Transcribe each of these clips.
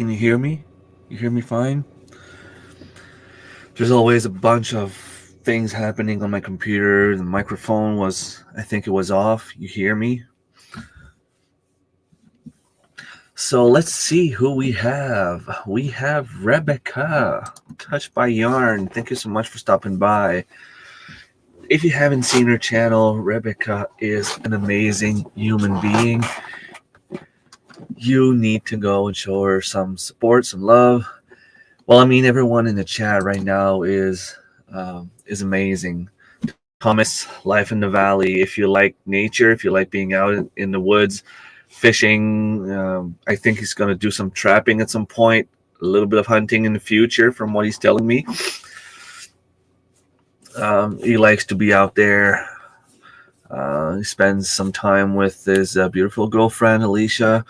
Can you hear me? You hear me fine? There's always a bunch of things happening on my computer. The microphone was, I think it was off. You hear me? So let's see who we have. We have Rebecca, Touched by Yarn. Thank you so much for stopping by. If you haven't seen her channel, Rebecca is an amazing human being. You need to go and show her some support, some love. Well, I mean, everyone in the chat right now is amazing. Thomas, Life in the Valley. If you like nature, if you like being out in the woods, fishing, I think he's going to do some trapping at some point. A little bit of hunting in the future, from what he's telling me. He likes to be out there. He spends some time with his beautiful girlfriend, Alicia.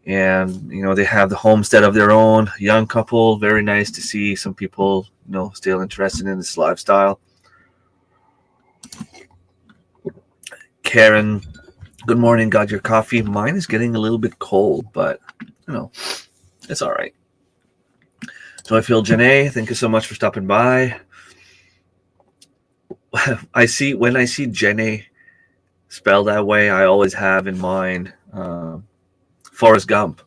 And, they have the homestead of their own, young couple. Very nice to see some people, still interested in this lifestyle. Karen, good morning. Got your coffee? Mine is getting a little bit cold, but, it's all right. So I feel Janae, thank you so much for stopping by. When I see Janae spelled that way, I always have in mind Forrest Gump.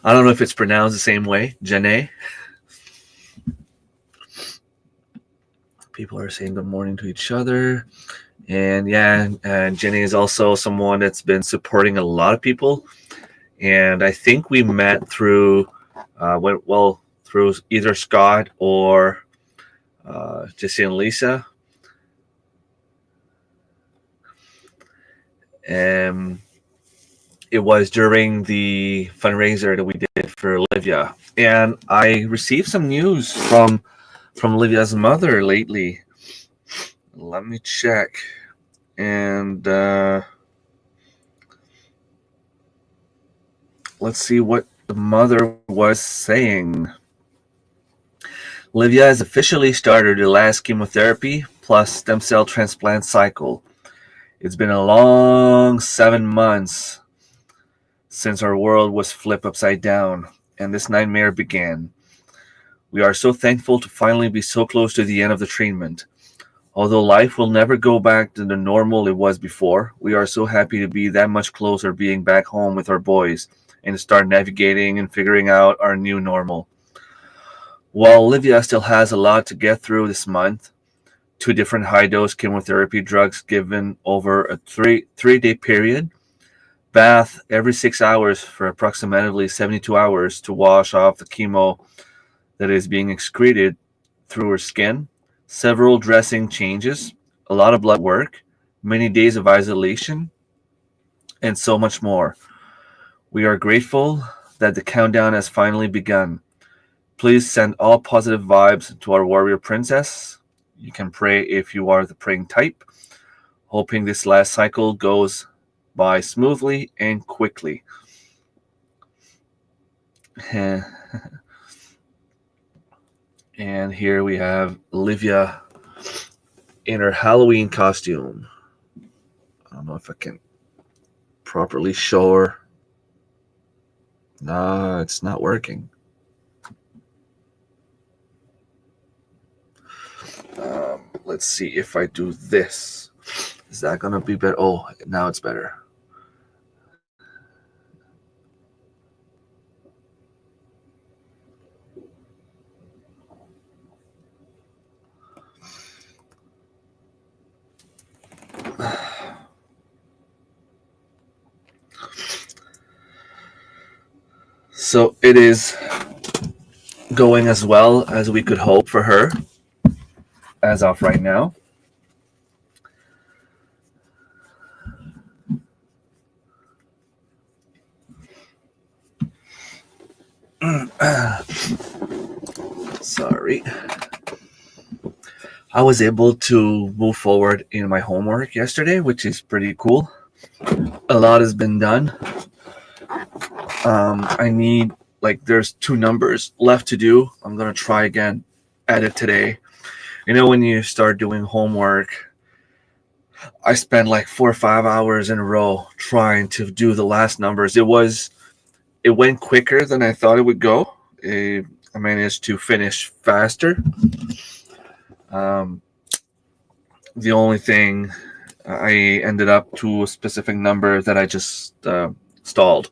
I don't know if it's pronounced the same way, Janae. People are saying good morning to each other. And Jenny is also someone that's been supporting a lot of people. And I think we met through through either Scott or Jesse and Lisa. And it was during the fundraiser that we did for Olivia. And I received some news from Olivia's mother lately. Let me check. And let's see what the mother was saying. Olivia has officially started her last chemotherapy plus stem cell transplant cycle. It's been a long 7 months since our world was flipped upside down and this nightmare began. We are so thankful to finally be so close to the end of the treatment. Although life will never go back to the normal it was before, we are so happy to be that much closer being back home with our boys and to start navigating and figuring out our new normal. While Olivia still has a lot to get through this month, 2 different high-dose chemotherapy drugs given over a three-day period, bath every 6 hours for approximately 72 hours to wash off the chemo that is being excreted through her skin, several dressing changes, a lot of blood work, many days of isolation, and so much more. We are grateful that the countdown has finally begun. Please send all positive vibes to our warrior princess. You can pray if you are the praying type, hoping this last cycle goes by smoothly and quickly. And here we have Olivia in her Halloween costume. I don't know if I can properly show her. No, it's not working. Let's see if I do this. Is that going to be better? Oh, now it's better. So it is going as well as we could hope for her as of right now. Sorry. I was able to move forward in my homework yesterday, which is pretty cool. A lot has been done. I need, there's 2 numbers left to do. I'm going to try again, edit today. When you start doing homework, I spent 4 or 5 hours in a row trying to do the last numbers. It was it went quicker than I thought it would go. I managed to finish faster. Um, the only thing, I ended up to a specific number that I just stalled.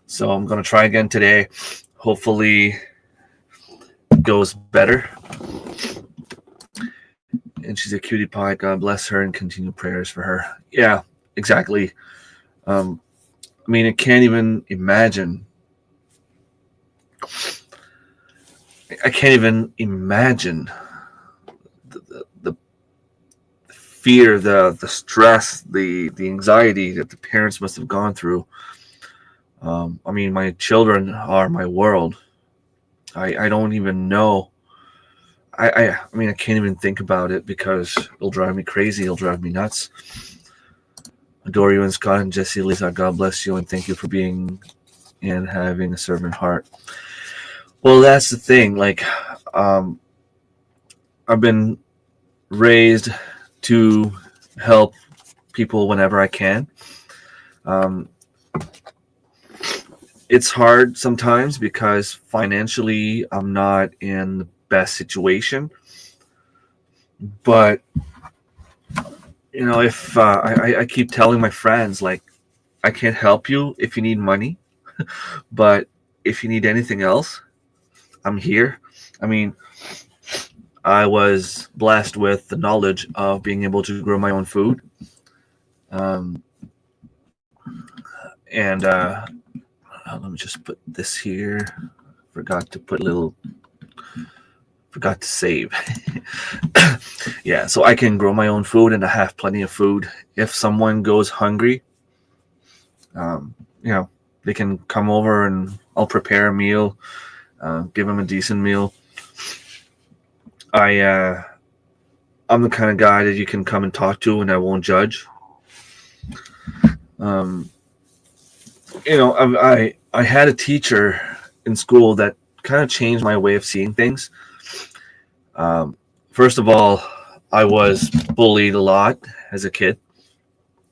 So I'm going to try again today. Hopefully it goes better. And she's a cutie pie. God bless her and continue prayers for her. Yeah, exactly. I mean, I can't even imagine. I can't even imagine the fear, the stress, the anxiety that the parents must have gone through. I mean, my children are my world. I don't even know. I mean, I can't even think about it because it'll drive me crazy. It'll drive me nuts. Adore you and Scott and Jesse Lisa. God bless you and thank you for being and having a servant heart. Well, that's the thing. Like, I've been raised to help people whenever I can. It's hard sometimes because financially I'm not in the best situation. But if I keep telling my friends, like, I can't help you if you need money, but if you need anything else, I'm here. I mean, I was blessed with the knowledge of being able to grow my own food. And let me just put this here. Forgot to save. Yeah, so I can grow my own food and I have plenty of food. If someone goes hungry, they can come over and I'll prepare a meal, give them a decent meal. I'm the kind of guy that you can come and talk to and I won't judge. I had a teacher in school that kind of changed my way of seeing things. First of all, I was bullied a lot as a kid.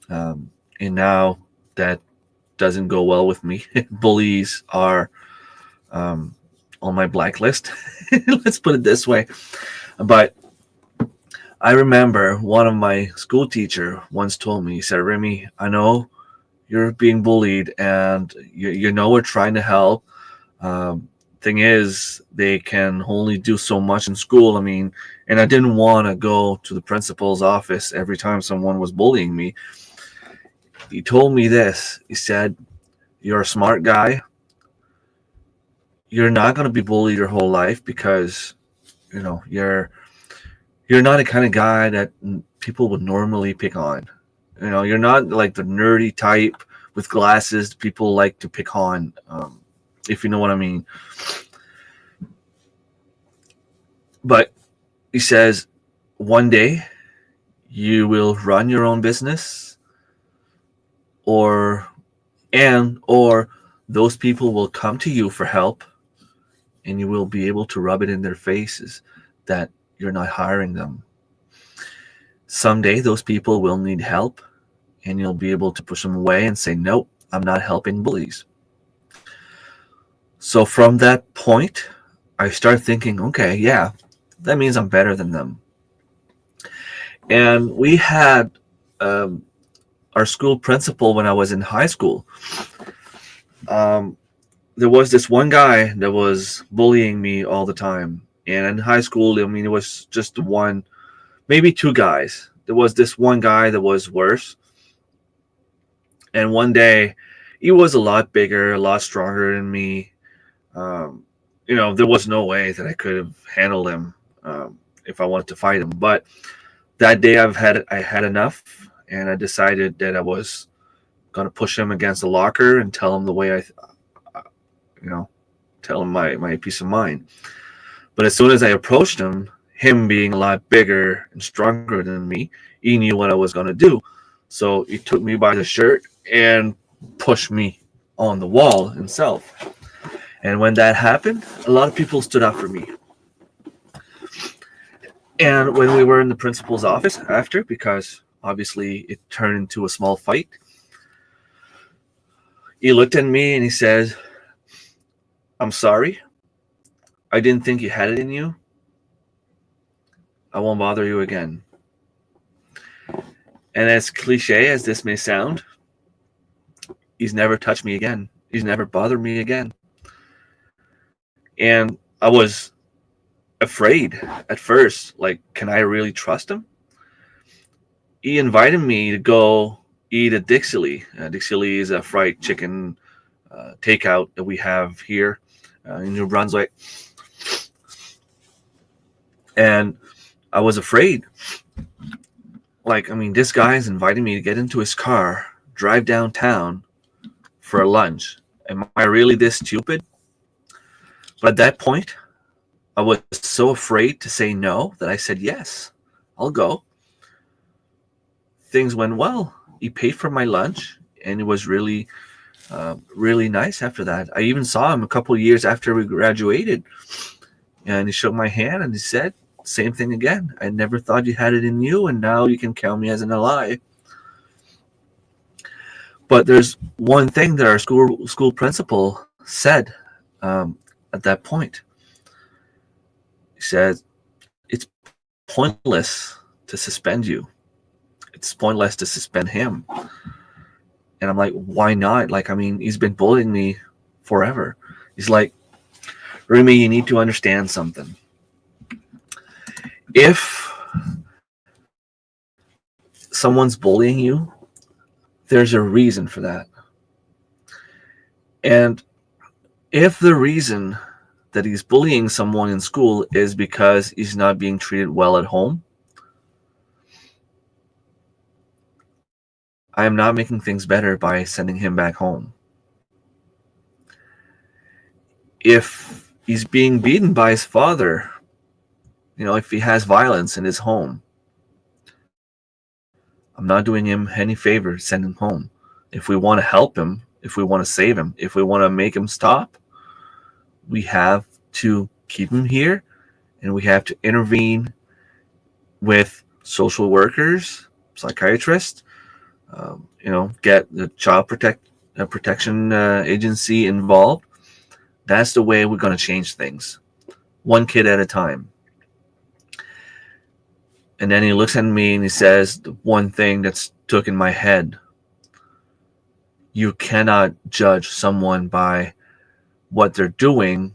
And now that doesn't go well with me. Bullies are on my blacklist. Let's put it this way. But I remember one of my school teacher once told me, he said, Remy, I know you're being bullied and you know we're trying to help. Thing is, they can only do so much in school. I mean, and I didn't want to go to the principal's office every time someone was bullying me. He told me this. He said, you're a smart guy. You're not going to be bullied your whole life because, you're not the kind of guy that people would normally pick on. You're not like the nerdy type with glasses people like to pick on, if you know what I mean. But he says, one day you will run your own business or those people will come to you for help and you will be able to rub it in their faces that you're not hiring them. Someday those people will need help and you'll be able to push them away and say, nope, I'm not helping bullies. So from that point, I start thinking, okay, yeah, that means I'm better than them. And we had our school principal when I was in high school. There was this one guy that was bullying me all the time. And in high school, I mean, it was just one, maybe two guys. There was this one guy that was worse. And one day, he was a lot bigger, a lot stronger than me. There was no way that I could have handled him if I wanted to fight him. But that day, I had enough, and I decided that I was going to push him against the locker and tell him the way tell him my peace of mind. But as soon as I approached him being a lot bigger and stronger than me, he knew what I was going to do. So he took me by the shirt and pushed me on the wall himself. And when that happened, a lot of people stood up for me. And when we were in the principal's office after, because obviously it turned into a small fight, He looked at me and he said, "I'm sorry. I didn't think you had it in you. I won't bother you again." And as cliche as this may sound, he's never touched me again. He's never bothered me again. And I was afraid at first. Like, can I really trust him? He invited me to go eat at Dixie. Dixie is a fried chicken takeout that we have here in New Brunswick. And I was afraid. Like, I mean, this guy's inviting me to get into his car, drive downtown for a lunch. Am I really this stupid? But at that point, I was so afraid to say no that I said yes, I'll go. Things went well. He paid for my lunch, and it was really, really nice after that. I even saw him a couple of years after we graduated, and he shook my hand and he said, same thing again. I never thought you had it in you, and now you can count me as an ally. But there's one thing that our school principal said at that point. He said, it's pointless to suspend you. It's pointless to suspend him. And I'm like, why not? Like, I mean, he's been bullying me forever. He's like, Rumi, you need to understand something. If someone's bullying you, there's a reason for that. And if the reason that he's bullying someone in school is because he's not being treated well at home, I am not making things better by sending him back home. If he's being beaten by his father, if he has violence in his home, I'm not doing him any favor sending him home. If we want to help him, if we want to save him, if we want to make him stop, we have to keep him here, and we have to intervene with social workers, psychiatrists, get the child protection agency involved. That's the way we're going to change things, one kid at a time. And then he looks at me and he says the one thing that's stuck in my head: you cannot judge someone by what they're doing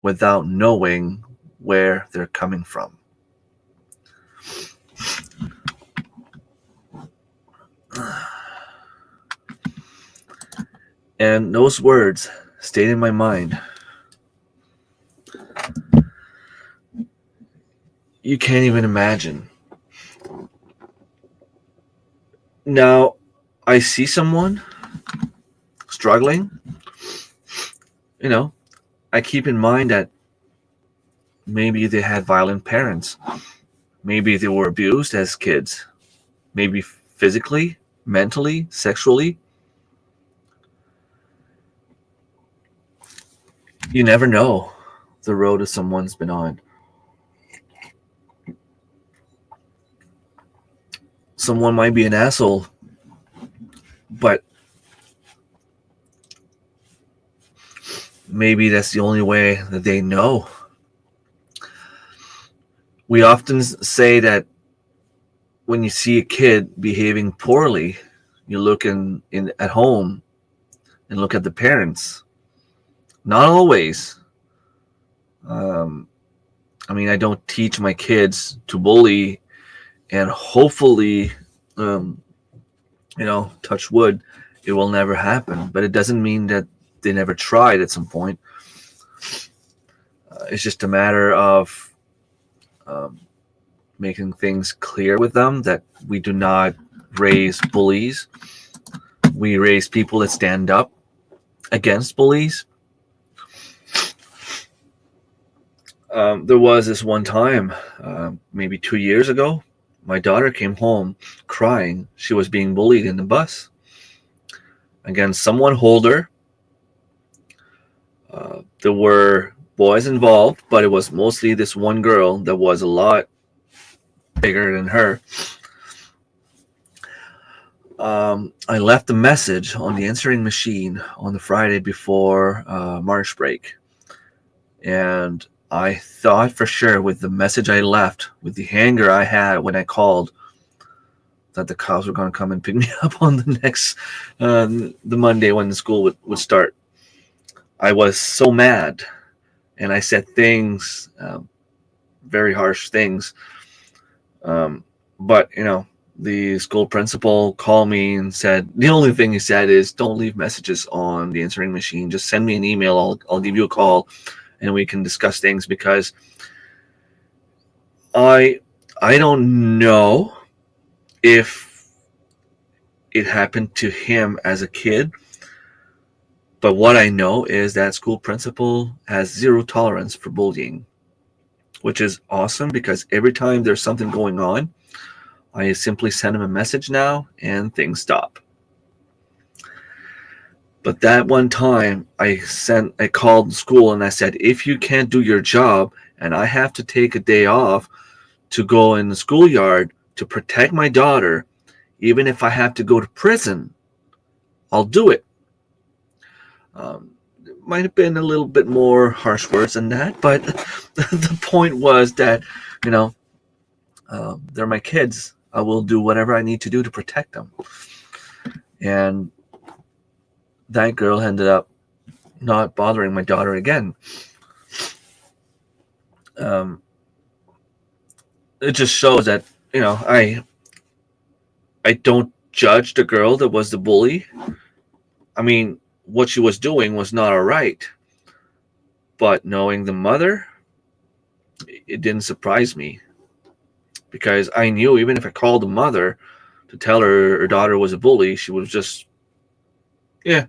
without knowing where they're coming from. And those words stayed in my mind. You can't even imagine. Now, I see someone struggling. I keep in mind that maybe they had violent parents. Maybe they were abused as kids. Maybe physically, mentally, sexually. You never know the road that someone's been on. Someone might be an asshole, but maybe that's the only way that they know. We often say that when you see a kid behaving poorly, you look at home and look at the parents. Not always. I don't teach my kids to bully, and hopefully, touch wood, it will never happen. But it doesn't mean that they never tried at some point. It's just a matter of making things clear with them that we do not raise bullies. We raise people that stand up against bullies. There was this one time, maybe 2 years ago, my daughter came home crying. She was being bullied in the bus. Again, someone older. There were boys involved, but it was mostly this one girl that was a lot bigger than her. I left a message on the answering machine on the Friday before March break. And I thought for sure with the message I left, with the anger I had when I called, that the cops were going to come and pick me up on the next, the Monday when the school would start. I was so mad, and I said things, very harsh things. But, the school principal called me and said, the only thing he said is, don't leave messages on the answering machine. Just send me an email. I'll give you a call and we can discuss things, because I don't know if it happened to him as a kid, but what I know is that school principal has zero tolerance for bullying, which is awesome, because every time there's something going on, I simply send him a message now and things stop. But that one time I called school and I said, if you can't do your job and I have to take a day off to go in the schoolyard to protect my daughter, even if I have to go to prison, I'll do it. It might have been a little bit more harsh words than that, but the point was that, they're my kids. I will do whatever I need to do to protect them. And that girl ended up not bothering my daughter again. It just shows that, I don't judge the girl that was the bully. I mean, what she was doing was not all right. But knowing the mother, it didn't surprise me. Because I knew even if I called the mother to tell her daughter was a bully, she was just, yeah,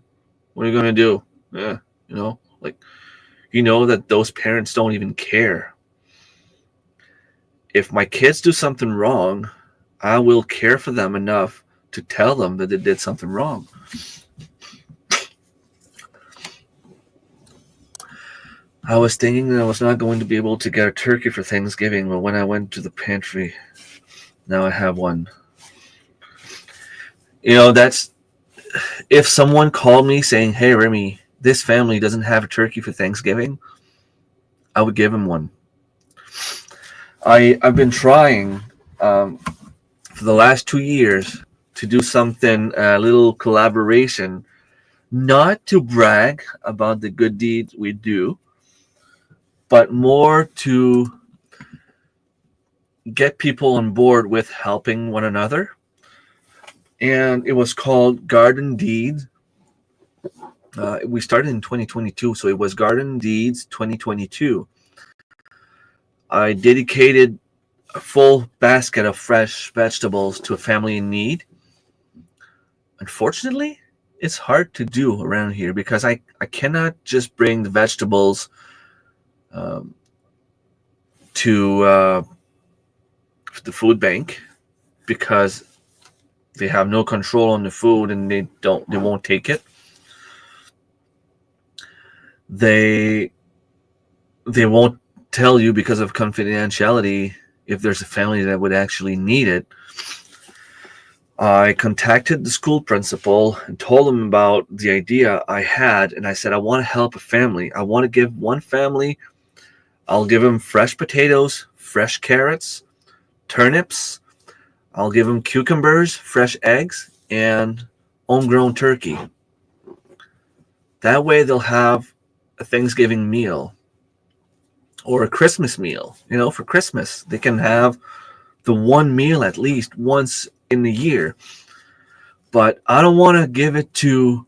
what are you going to do? Yeah, that those parents don't even care. If my kids do something wrong, I will care for them enough to tell them that they did something wrong. I was thinking that I was not going to be able to get a turkey for Thanksgiving, but when I went to the pantry, now I have one. That's, if someone called me saying, hey, Remy, this family doesn't have a turkey for Thanksgiving, I would give them one. I've been trying for the last 2 years to do something, a little collaboration, not to brag about the good deeds we do, but more to get people on board with helping one another. And it was called Garden Deeds. We started in 2022, so it was Garden Deeds 2022. I dedicated a full basket of fresh vegetables to a family in need. Unfortunately, it's hard to do around here because I cannot just bring the vegetables to the food bank, because they have no control on the food and they won't take it. They won't tell you because of confidentiality if there's a family that would actually need it. I contacted the school principal and told him about the idea I had, and I said, I want to help a family. I want to give one family, I'll give them fresh potatoes, fresh carrots, turnips. I'll give them cucumbers, fresh eggs, and homegrown turkey. That way they'll have a Thanksgiving meal or a Christmas meal. For Christmas, they can have the one meal at least once in the year. But I don't want to give it to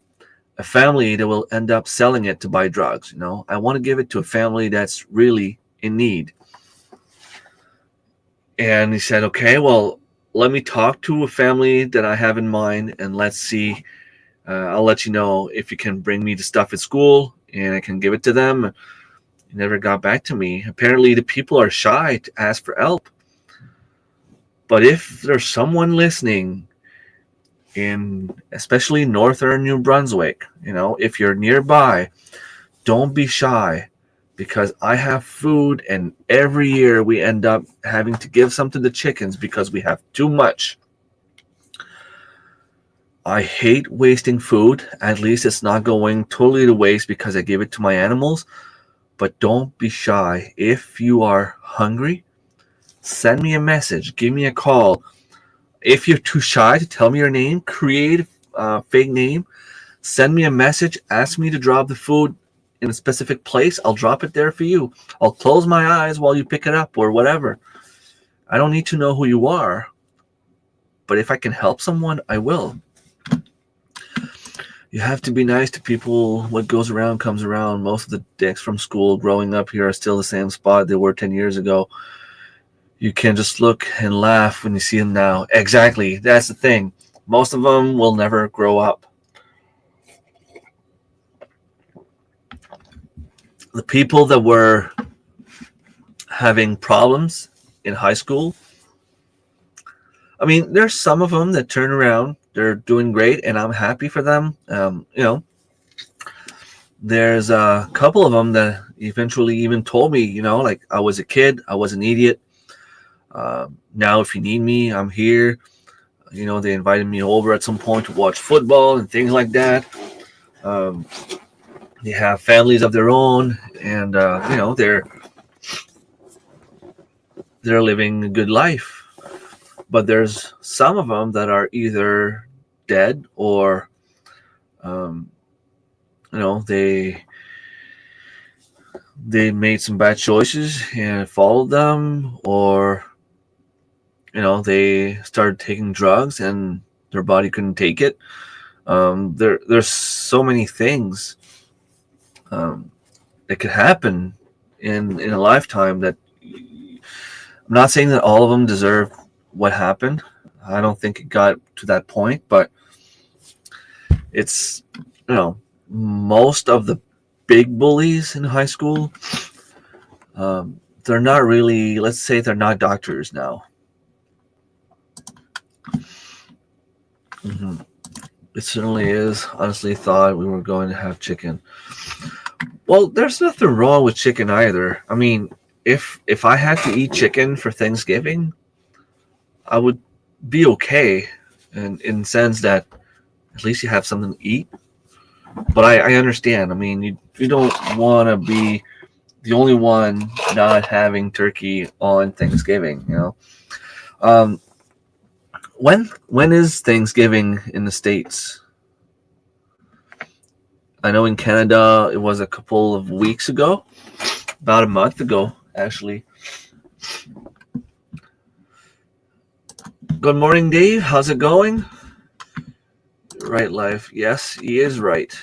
a family that will end up selling it to buy drugs. I want to give it to a family that's really in need. And he said, okay, well, let me talk to a family that I have in mind, and let's see. I'll let you know if you can bring me the stuff at school and I can give it to them. He never got back to me. Apparently the people are shy to ask for help. But if there's someone listening in especially northern New Brunswick, if you're nearby, don't be shy, because I have food, and every year we end up having to give some to the chickens because we have too much. I hate wasting food. At least it's not going totally to waste because I give it to my animals. But don't be shy. If you are hungry, send me a message. Give me a call. If you're too shy to tell me your name, create a fake name. Send me a message. Ask me to drop the food in a specific place. I'll drop it there for you. I'll close my eyes while you pick it up or whatever. I don't need to know who you are. But if I can help someone, I will. You have to be nice to people. What goes around comes around. Most of the dicks from school growing up here are still the same spot they were 10 years ago. You can just look and laugh when you see them now. Exactly. That's the thing. Most of them will never grow up. The people that were having problems in high school, I mean, there's some of them that turn around. They're doing great, and I'm happy for them. There's a couple of them that eventually even told me, like I was a kid, I was an idiot. Now, if you need me, I'm here. They invited me over at some point to watch football and things like that. They have families of their own, and they're living a good life. But there's some of them that are either dead or, they made some bad choices and followed them, or they started taking drugs and their body couldn't take it. There's so many things that could happen in a lifetime that I'm not saying that all of them deserve what happened. I don't think it got to that point, but it's, most of the big bullies in high school, they're not really, let's say they're not doctors now. Mm-hmm. It certainly is. Honestly, thought we were going to have chicken. Well, there's nothing wrong with chicken either. I mean, if I had to eat chicken for Thanksgiving, I would be okay, and in the sense that at least you have something to eat. But I understand. I mean, you don't want to be the only one not having turkey on Thanksgiving. When is Thanksgiving in the States? I know in Canada it was a couple of weeks ago, about a month ago, actually. Good morning, Dave. How's it going? Right, life. Yes, he is right.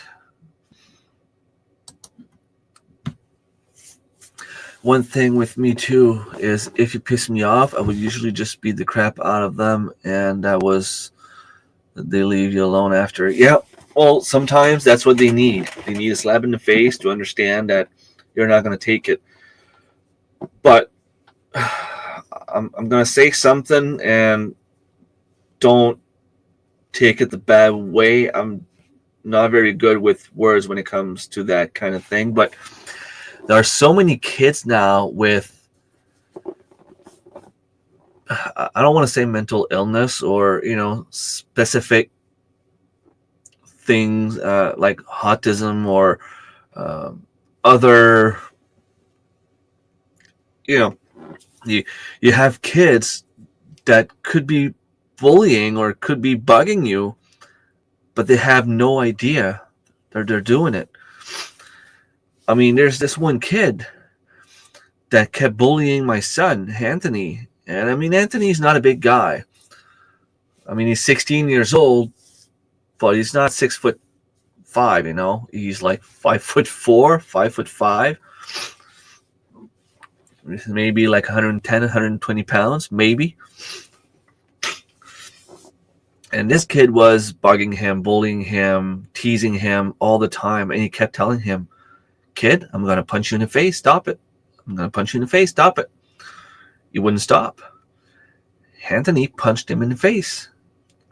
One thing with me too is if you piss me off, I would usually just beat the crap out of them, and they leave you alone after. Yeah, well, sometimes that's what they need. They need a slap in the face to understand that you're not going to take it. But I'm going to say something, and don't take it the bad way. I'm not very good with words when it comes to that kind of thing, but there are so many kids now with, I don't want to say mental illness or, specific things like autism or other, you have kids that could be bullying or could be bugging you, but they have no idea they're doing it. I mean, there's this one kid that kept bullying my son, Anthony. And I mean, Anthony's not a big guy. I mean, he's 16 years old, but he's not 6'5", He's like 5'4", 5'5", maybe like 110, 120 pounds, maybe. And this kid was bugging him, bullying him, teasing him all the time. And he kept telling him, "Kid, I'm going to punch you in the face. Stop it. I'm going to punch you in the face. Stop it." He wouldn't stop. Anthony punched him in the face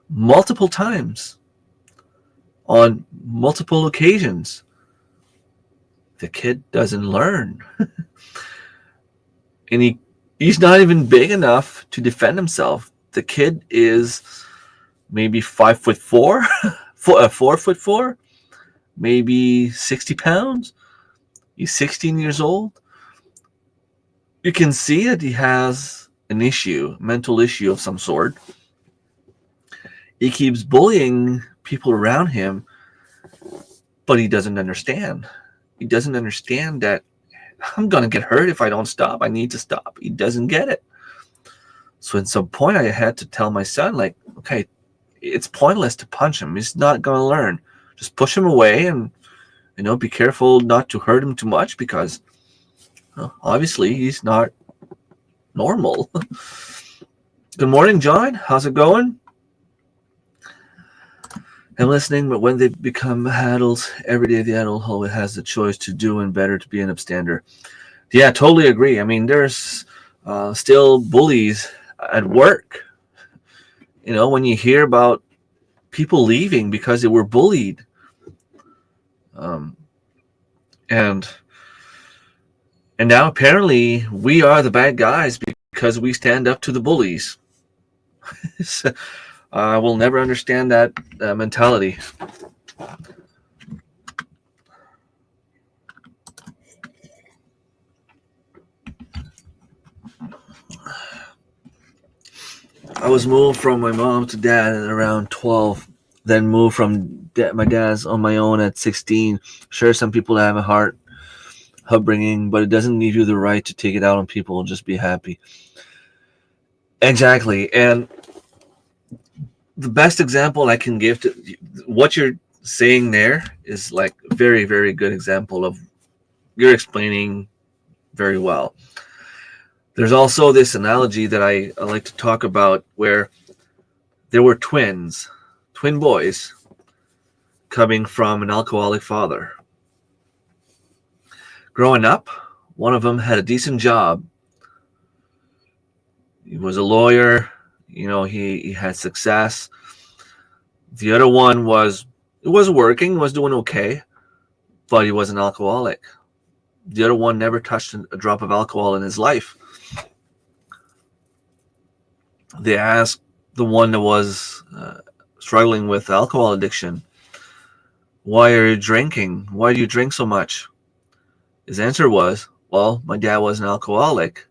multiple times on multiple occasions. The kid doesn't learn. And he's not even big enough to defend himself. The kid is maybe 5'4", 4'4", maybe 60 pounds. He's 16 years old. You can see that he has an issue, mental issue of some sort. He keeps bullying people around him, but he doesn't understand. He doesn't understand that I'm going to get hurt if I don't stop. I need to stop. He doesn't get it. So at some point I had to tell my son, like, okay, it's pointless to punch him. He's not going to learn. Just push him away and, be careful not to hurt him too much because obviously he's not normal. Good morning, John. How's it going? I'm listening, but when they become adults, every day the adult always has the choice to do and better to be an upstander. Yeah, totally agree. I mean, there's still bullies at work. When you hear about people leaving because they were bullied. And now apparently we are the bad guys because we stand up to the bullies. So, I will never understand that mentality. I was moved from my mom to dad at around 12, then moved from my dad's on my own at 16. Sure, some people have a hard upbringing, but it doesn't give you the right to take it out on people and just be happy. Exactly. And the best example I can give to what you're saying there is like a very, very good example of you're explaining very well. There's also this analogy that I like to talk about where there were twin boys coming from an alcoholic father. Growing up, one of them had a decent job. He was a lawyer. He had success. The other one was working, was doing okay, but he was an alcoholic. The other one never touched a drop of alcohol in his life. They asked the one that was struggling with alcohol addiction, "Why are you drinking? Why do you drink so much?" His answer was, "Well, my dad was an alcoholic,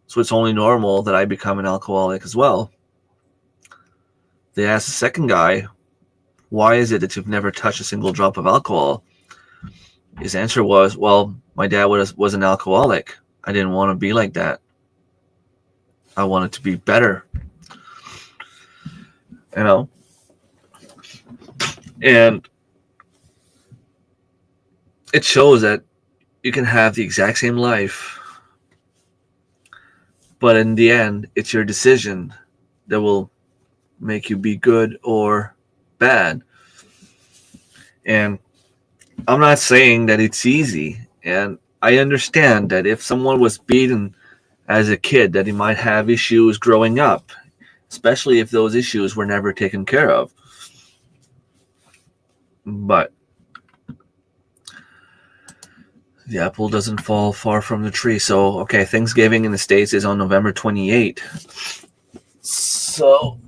so it's only normal that I become an alcoholic as well." They asked the second guy, "Why is it that you've never touched a single drop of alcohol?" His answer was, "Well, my dad was an alcoholic. I didn't want to be like that. I wanted to be better." And it shows that you can have the exact same life, but in the end, it's your decision that will make you be good or bad. And I'm not saying that it's easy. And I understand that if someone was beaten as a kid, that he might have issues growing up, especially if those issues were never taken care of. But the apple doesn't fall far from the tree. So, okay, Thanksgiving in the States is on November 28th. So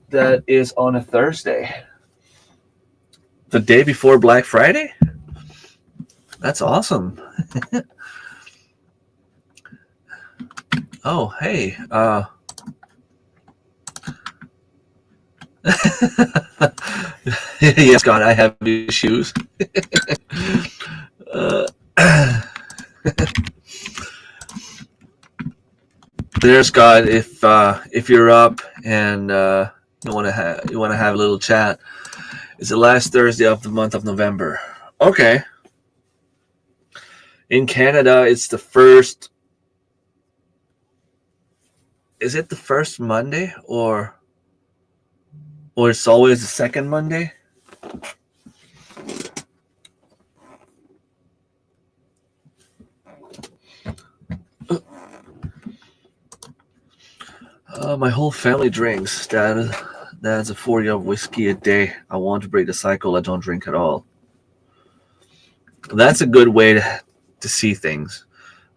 that is on a Thursday. The day before Black Friday? That's awesome. Oh, hey. Yes, God, I have issues. There's God. If you're up and you want to have a little chat, it's the last Thursday of the month of November. Okay. In Canada, it's the first. Is it the first Monday or it's always the second Monday? My whole family drinks. That's a 40 of whiskey a day. I want to break the cycle. I don't drink at all. That's a good way to see things.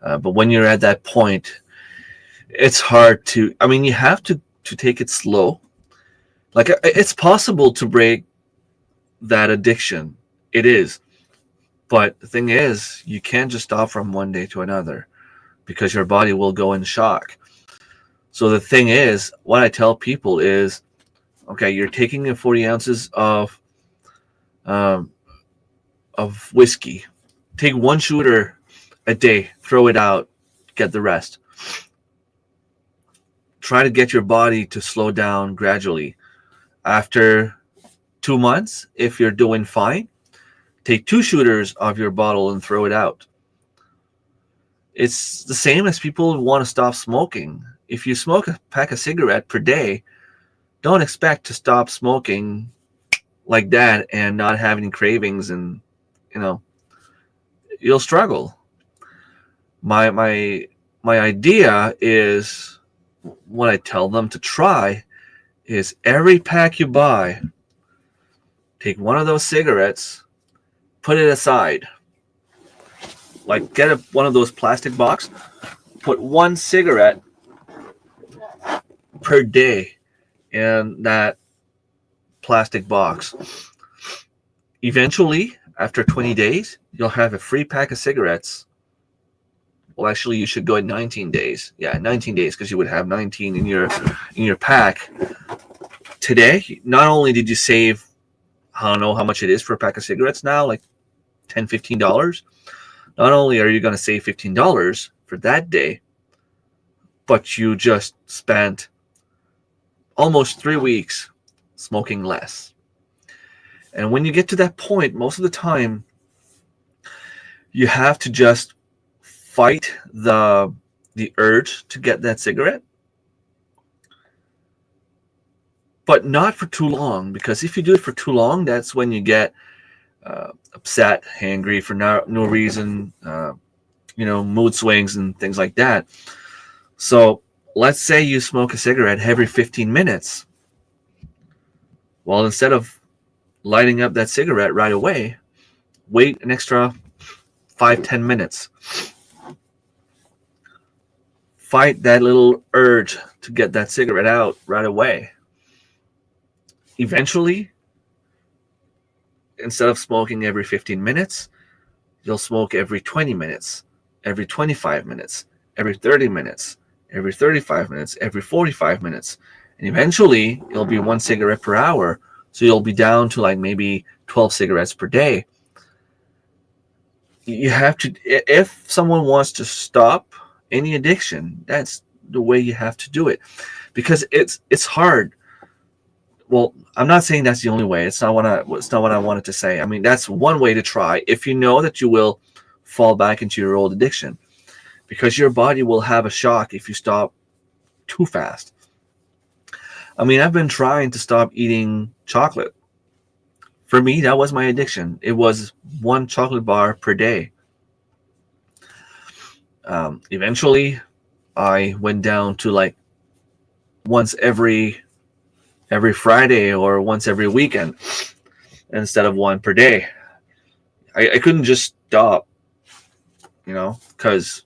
But when you're at that point, it's hard to. I mean, you have to take it slow. Like, it's possible to break that addiction. It is. But the thing is, you can't just stop from one day to another because your body will go in shock. So the thing is, what I tell people is, okay, you're taking in 40 ounces um, of whiskey. Take one shooter a day, throw it out, get the rest. Try to get your body to slow down gradually. After 2 months, if you're doing fine, take 2 shooters of your bottle and throw it out. It's the same as people who want to stop smoking. If you smoke a pack of cigarette per day, don't expect to stop smoking like that and not have any cravings, and you'll struggle. My idea is, what I tell them to try is, every pack you buy, take one of those cigarettes, put it aside. Like, get one of those plastic box, put 1 cigarette per day in that plastic box. Eventually, after 20 days, you'll have a free pack of cigarettes. Well, actually, you should go at 19 days. Yeah, 19 days, because you would have 19 in your pack. Today, not only did you save, I don't know how much it is for a pack of cigarettes now, like $10, $15. Not only are you going to save $15 for that day, but you just spent almost 3 weeks smoking less. And when you get to that point, most of the time, you have to just fight the urge to get that cigarette, but not for too long, because if you do it for too long, that's when you get upset, angry for no reason, mood swings and things like that. So let's say you smoke a cigarette every 15 minutes. Well, instead of lighting up that cigarette right away, wait an extra 5-10 minutes. Fight that little urge to get that cigarette out right away. Eventually, instead of smoking every 15 minutes, you'll smoke every 20 minutes, every 25 minutes, every 30 minutes, every 35 minutes, every 45 minutes. And eventually, it'll be 1 cigarette per hour. So you'll be down to like maybe 12 cigarettes per day. You have to, if someone wants to stop any addiction, that's the way you have to do it, because it's hard. Well, I'm not saying that's the only way. It's not what I wanted to say. I mean, that's one way to try if you know that you will fall back into your old addiction, because your body will have a shock if you stop too fast. I mean, I've been trying to stop eating chocolate. For me, that was my addiction. It was 1 chocolate bar per day. Eventually, I went down to like once every Friday or once every weekend instead of 1 per day. I couldn't just stop, because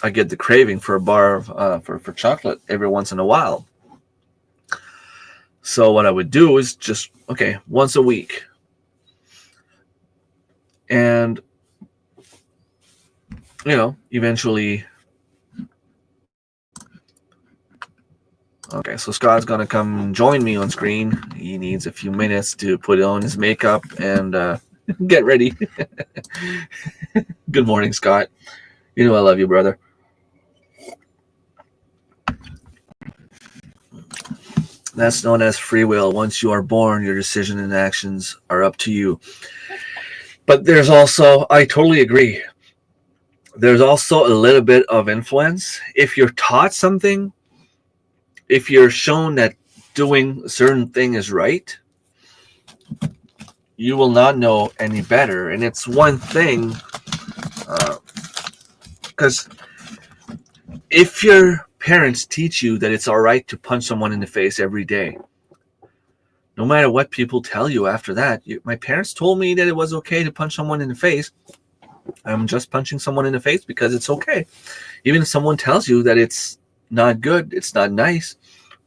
I get the craving for a bar of for chocolate every once in a while. So what I would do is just, once a week. And, eventually. Okay, so Scott's going to come join me on screen. He needs a few minutes to put on his makeup and get ready. Good morning, Scott. I love you, brother. That's known as free will. Once you are born, your decision and actions are up to you. But there's also, I totally agree, there's also a little bit of influence. If you're taught something, if you're shown that doing a certain thing is right, you will not know any better. And it's one thing, because if your parents teach you that it's all right to punch someone in the face every day, no matter what people tell you after that, my parents told me that it was okay to punch someone in the face. I'm just punching someone in the face because it's okay. Even if someone tells you that it's not good, it's not nice,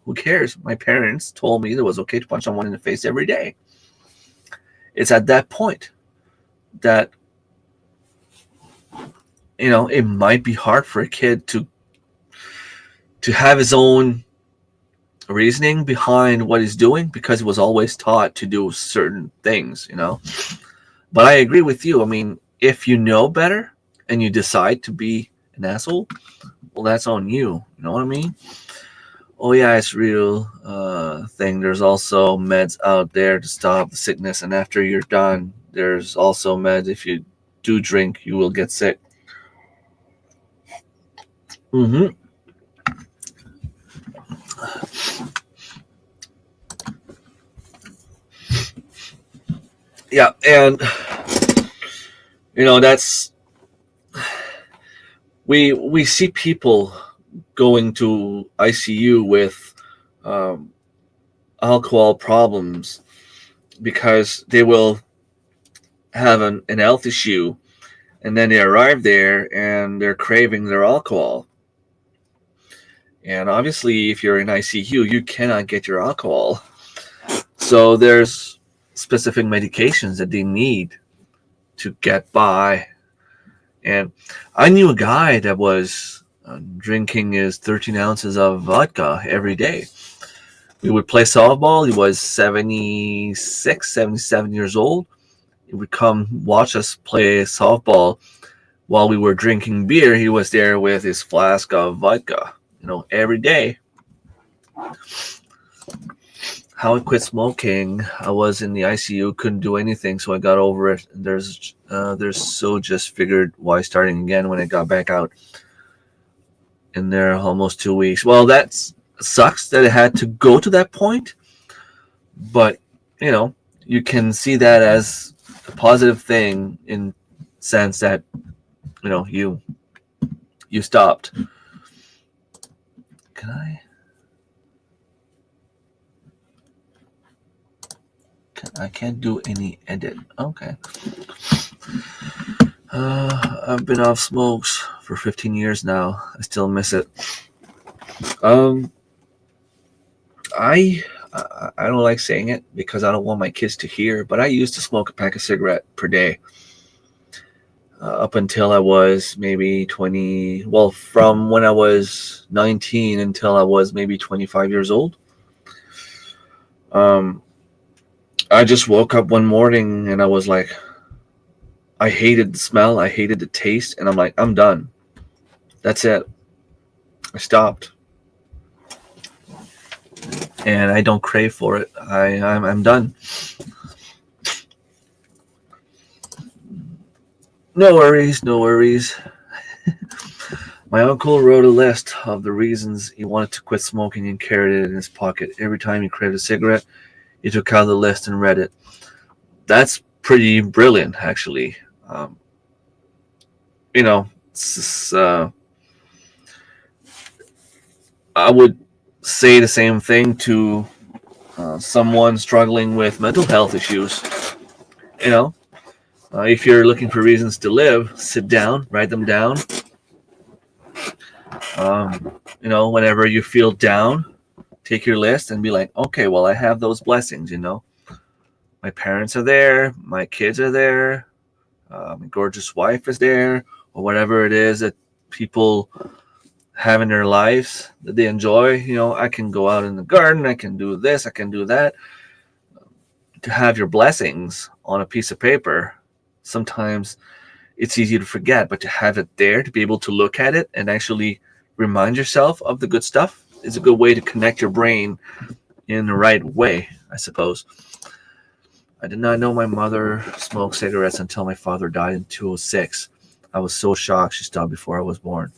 Who cares? My parents told me it was okay to punch someone in the face every day. It's at that point that, it might be hard for a kid to have his own reasoning behind what he's doing because he was always taught to do certain things. But I agree with you. I mean, if you know better and you decide to be an asshole, well, that's on you. You know what I mean? Oh yeah, it's real thing. There's also meds out there to stop the sickness, and after you're done, there's also meds. If you do drink, you will get sick. Mm-hmm. Yeah, and that's we see people going to ICU with um, alcohol problems because they will have an health issue, and then they arrive there and they're craving their alcohol. And obviously, if you're in ICU, you cannot get your alcohol. So there's specific medications that they need to get by. And I knew a guy that was drinking his 13 ounces of vodka every day. We would play softball. He was 76, 77 years old. He would come watch us play softball. While we were drinking beer, he was there with his flask of vodka, every day. How I quit smoking, I was in the ICU, couldn't do anything, so I got over it. There's so just figured why starting again when I got back out in there almost 2 weeks. Well, that sucks that it had to go to that point, but you can see that as a positive thing in sense that you stopped. I can't do any edit. Okay. I've been off smokes for 15 years now. I still miss it. I don't like saying it because I don't want my kids to hear, but I used to smoke a pack of cigarette per day. Up until I was maybe 20, well, from when I was 19 until I was maybe 25 years old. I just woke up one morning and I was like, I hated the smell, I hated the taste, and I'm like, I'm done. That's it. I stopped. And I don't crave for it. I'm done. No worries, no worries. My uncle wrote a list of the reasons he wanted to quit smoking and carried it in his pocket. Every time he craved a cigarette, he took out the list and read it. That's pretty brilliant, actually. I would say the same thing to someone struggling with mental health issues. If you're looking for reasons to live, sit down, write them down. Whenever you feel down, take your list and be like, okay, well, I have those blessings. My parents are there, my kids are there, my gorgeous wife is there, or whatever it is that people have in their lives that they enjoy. I can go out in the garden, I can do this, I can do that. To have your blessings on a piece of paper, sometimes it's easy to forget, but to have it there, to be able to look at it and actually remind yourself of the good stuff is a good way to connect your brain in the right way, I suppose. I did not know my mother smoked cigarettes until my father died in 2006. I was so shocked she stopped before I was born.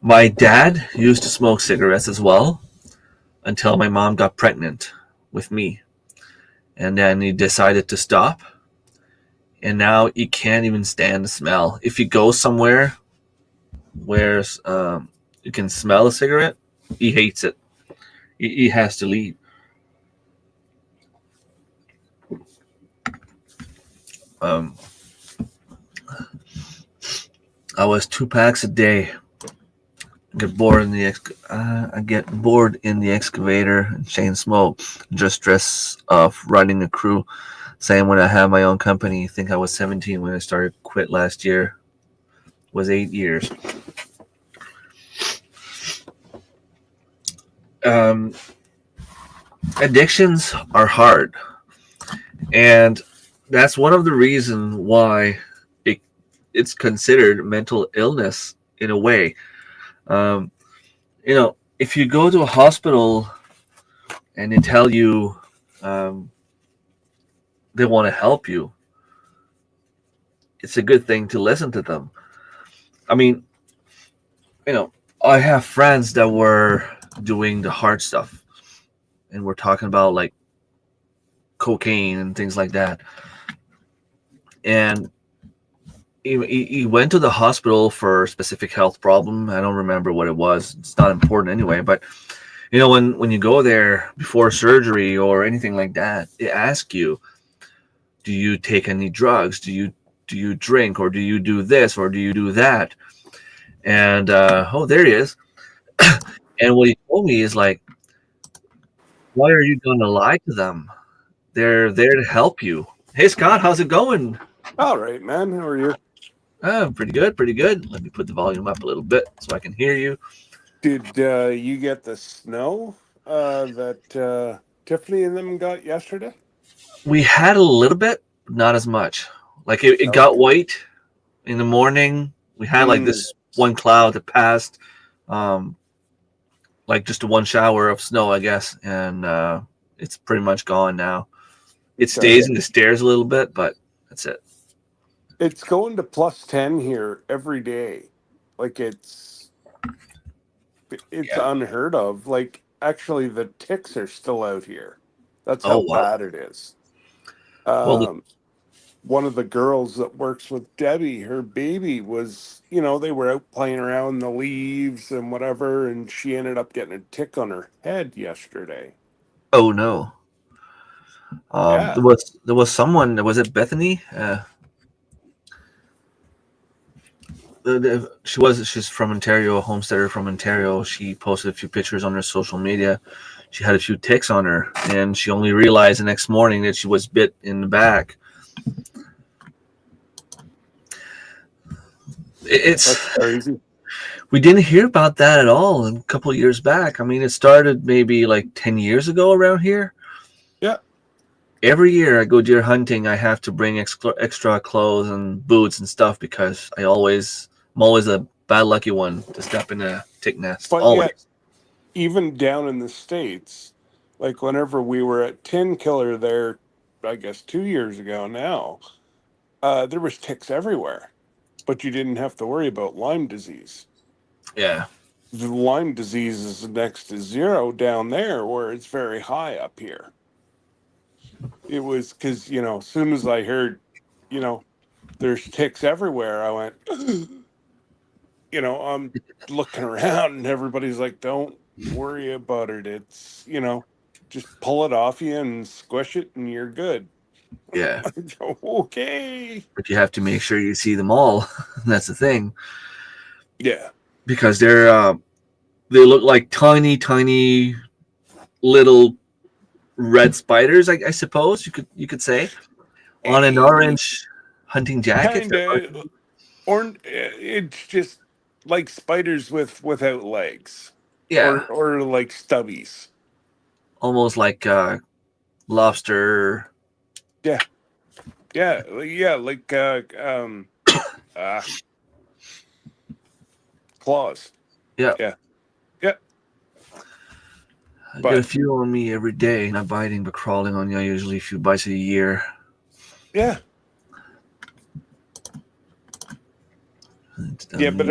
My dad used to smoke cigarettes as well until my mom got pregnant with me. And then he decided to stop. And now he can't even stand the smell. If he goes somewhere where you can smell a cigarette, he hates it. He has to leave. I was 2 packs a day I get bored in the excavator and chain smoke. Just stress of running a crew. Same when I have my own company. I think I was 17 when I started. Quit last year. Was 8 years. Um, Addictions are hard, and that's one of the reasons why it, it's considered mental illness in a way. Um, if you go to a hospital and they tell you um, they want to help you, it's a good thing to listen to them. I mean, you know, I have friends that were doing the hard stuff, and we're talking about like cocaine and things like that. And he went to the hospital for a specific health problem. I don't remember what it was. It's not important anyway. But when you go there before surgery or anything like that, they ask you, do you take any drugs? Do you drink, or do you do this, or do you do that? And oh, there he is. And what he told me is like, why are you going to lie to them? They're there to help you. Hey, Scott, how's it going? All right, man. How are you? Pretty good, pretty good. Let me put the volume up a little bit so I can hear you. Did you get the snow that Tiffany and them got yesterday? We had a little bit, not as much. Like it got Okay. white in the morning. We had like Mm, this one cloud that passed, um, like just a one shower of snow, I guess, and it's pretty much gone now. It okay. stays in the stairs a little bit, but that's it. It's going to +10 here every day. Like it's Yeah. unheard of. Like actually, the ticks are still out here. That's how Oh wow. bad it is. Well, Um, One of the girls that works with Debbie, her baby was, they were out playing around in the leaves and whatever, and she ended up getting a tick on her head yesterday. oh no. Yeah. There was someone. Was it Bethany? She's from Ontario, a homesteader from Ontario. She posted a few pictures on her social media. She had a few ticks on her, and she only realized the next morning that she was bit in the back. That's It's crazy. We didn't hear about that at all a couple of years back. I mean, it started maybe like 10 years ago around here. Yeah. Every year I go deer hunting, I have to bring extra clothes and boots and stuff because I'm always a bad lucky one to step in a tick nest. But yet, Always. even down in the States, like whenever we were at Tin Killer there, I guess 2 years ago now, there was ticks everywhere. But you didn't have to worry about Lyme disease. Yeah. The Lyme disease is next to zero down there, where it's very high up here. It was because, as soon as I heard, you know, there's ticks everywhere, I went, I'm looking around and everybody's like, don't worry about it. It's, just pull it off you and squish it and you're good. Yeah. I go, okay. But you have to make sure you see them all. That's the thing. Yeah. Because they look like tiny, tiny little red spiders, I suppose you could say, on an orange hunting jacket. Kind of, or it's just like spiders without legs Yeah, or like stubbies. almost like lobster. Yeah. Yeah. Yeah. Like, uh, claws. Yeah, Yeah. Yeah. I get a But few on me every day. Not biting, but crawling on you. Usually a few bites a year. yeah. And, Yeah, but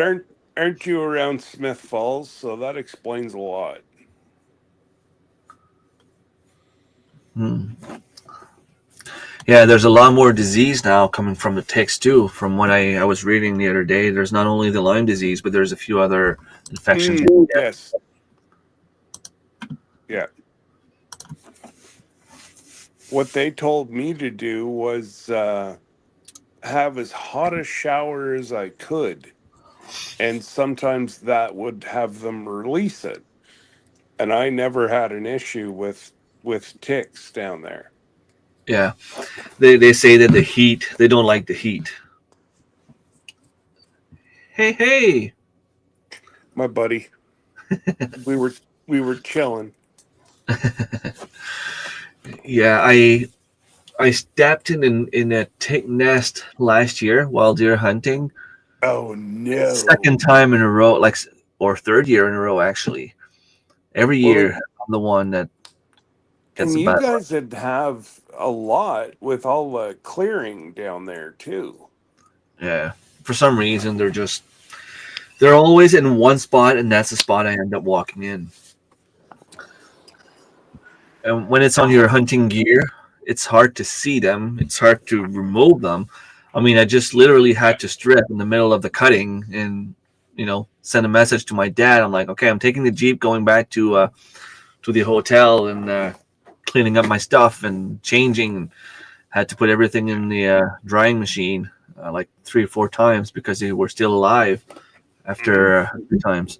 aren't you around Smith Falls? So that explains a lot. hmm. Yeah, there's a lot more disease now coming from the ticks too. From what I was reading the other day, there's not only the Lyme disease, but there's a few other infections. Yes. Yeah. What they told me to do was have as hot a shower as I could and sometimes that would have them release it. And I never had an issue with ticks down there. Yeah, they say that the heat, they don't like the heat. Hey, hey. My buddy, we were chilling. Yeah, I stepped in a tick nest last year while deer hunting. Oh Second no! time in a row, like, or third year in a row, actually. Every Well, year, I'm the one that gets and a you bad guys would have a lot with all the clearing down there too. one. Yeah, for some reason, they're always in one spot, and that's the spot I end up walking in. And when it's on your hunting gear, it's hard to see them. It's hard to remove them. I mean, I just literally had to strip in the middle of the cutting and send a message to my dad. I'm like, okay, I'm taking the Jeep, going back to the hotel, and cleaning up my stuff and changing. Had to put everything in the drying machine like 3 or 4 times because they were still alive after 3 times.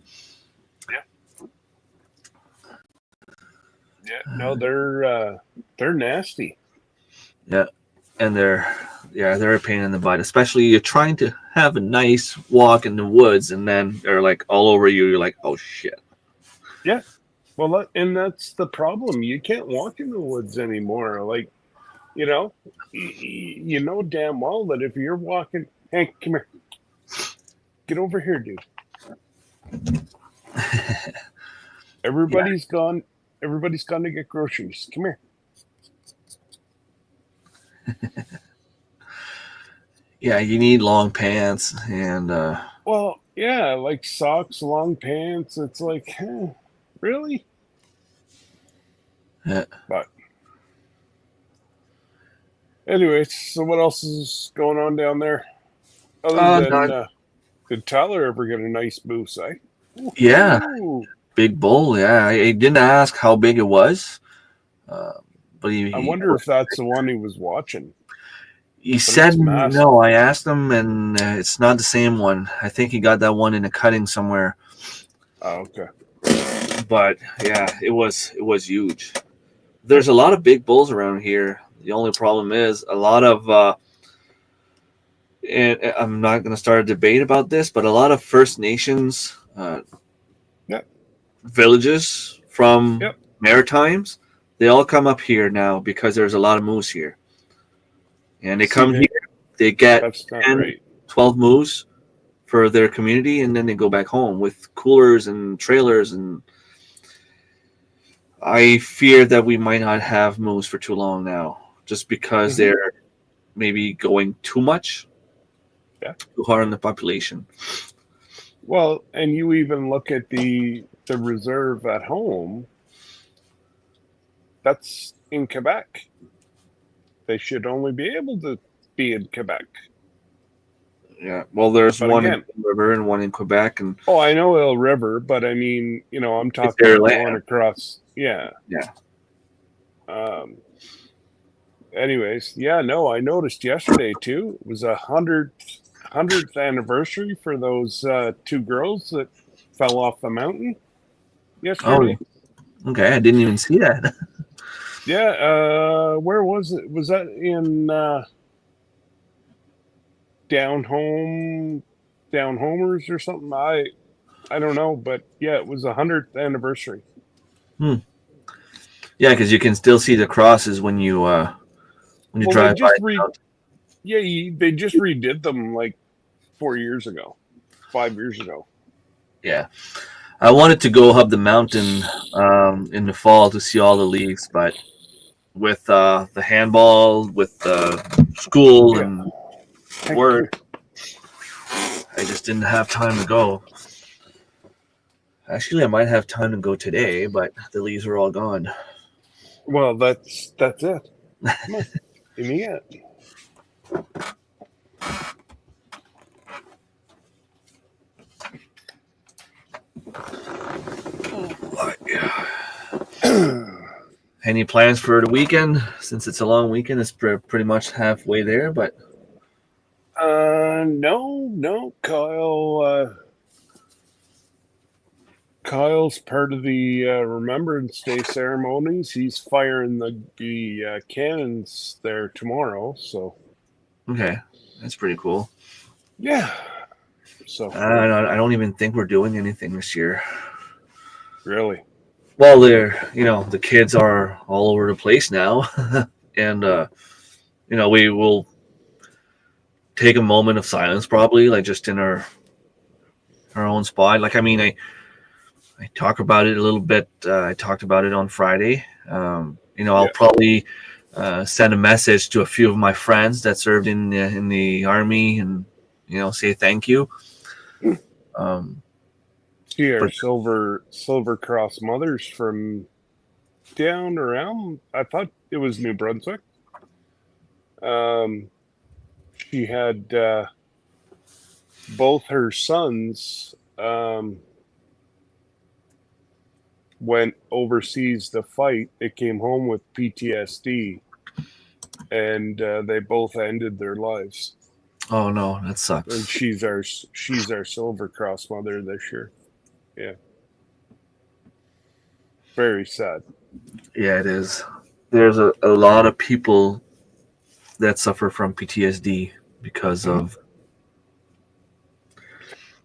Yeah, no, they're nasty. Yeah, and they're a pain in the butt, especially you're trying to have a nice walk in the woods, and then they're like all over you. You're like, oh shit. Yeah, well, and that's the problem. You can't walk in the woods anymore. Like, you know, you know damn well that if you're walking, Hank, come here, get over here, dude. Yeah, Everybody's gone. Everybody's gone to get groceries. Come here. yeah, you need long pants and Well, yeah, like socks, long pants. It's like, really? yeah. But anyways, so what else is going on down there other than Not did Tyler ever get a nice moose? Eh? yeah, Woo-hoo. big bull. Yeah, I didn't ask how big it was, uh, but I wonder if that's the one he was watching. he But said it's massive. no. I asked him, and it's not the same one. I think he got that one in a cutting somewhere. Oh, okay. But yeah, it was huge. There's a lot of big bulls around here. The only problem is a lot of and I'm not going to start a debate about this, but a lot of First Nations Yep. villages from Yep. Maritimes, they all come up here now because there's a lot of moose here. And they See, come here, they get that's not 10, right. 12 moose for their community, and then they go back home with coolers and trailers. And I fear that we might not have moose for too long now, just because Hmm. they're maybe going too much, Yeah. too hard on the population. Well, and you even look at the reserve at home. That's in Quebec. They should only be able to be in Quebec. Yeah, well, there's But one in again, River and one in Quebec, and oh, I know Ill River, but I mean, I'm it's talking their about going land. across. Yeah. Yeah. Um. Anyways, yeah. No, I noticed yesterday too. It was a hundredth anniversary for those two girls that fell off the mountain Oh, yesterday. okay. I didn't even see that. Yeah. Where was it? Was that in down home, down homers or something? I don't know, but yeah, it was a 100th anniversary. Hmm. Yeah, because you can still see the crosses when you Well, they drive by. just yeah, they just redid them like 4 years ago, 5 years ago. Yeah, I wanted to go up the mountain in the fall to see all the leaves, but with the handball, with school Yeah. and Hey, come work, here. I just didn't have time to go. Actually, I might have time to go today, but the leaves are all gone. Well, that's it. Come on, give me it. Any plans for the weekend? Since it's a long weekend, it's pretty much halfway there. But No, Kyle's part of the Remembrance Day ceremonies. He's firing the cannons there tomorrow. So Okay, that's pretty cool. yeah, so I don't even think we're doing anything this year. really, Well, the kids are all over the place now, and we will take a moment of silence probably, like just in our own spot. Like, I mean, I talk about it a little bit. I talked about it on Friday. I'll yeah. probably send a message to a few of my friends that served in the army, and say thank you. Um, See our but silver cross mothers from down around. I thought it was New Brunswick. Um, she had both her sons went overseas to fight. They came home with PTSD, and they both ended their lives. oh no, that And sucks. she's our Silver Cross mother this year. Yeah, very sad. Yeah, it is. There's a lot of people that suffer from PTSD because Mhm. of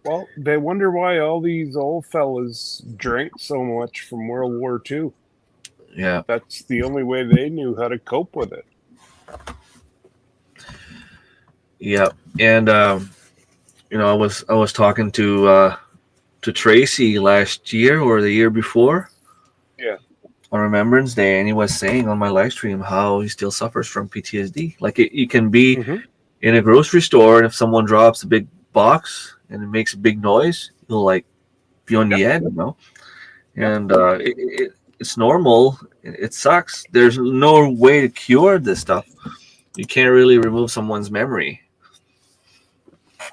Well, they wonder why all these old fellas drank so much from World War II. yeah, That's the only way they knew how to cope with it. yeah. And I was talking to Tracy last year or the year before Yeah. on Remembrance Day, and he was saying on my live stream how he still suffers from PTSD. Like, you can be Hmm. in a grocery store, and if someone drops a big box and it makes a big noise, you'll like be on the Yep. edge, Yep. and it's normal. It sucks. There's no way to cure this stuff. You can't really remove someone's memory.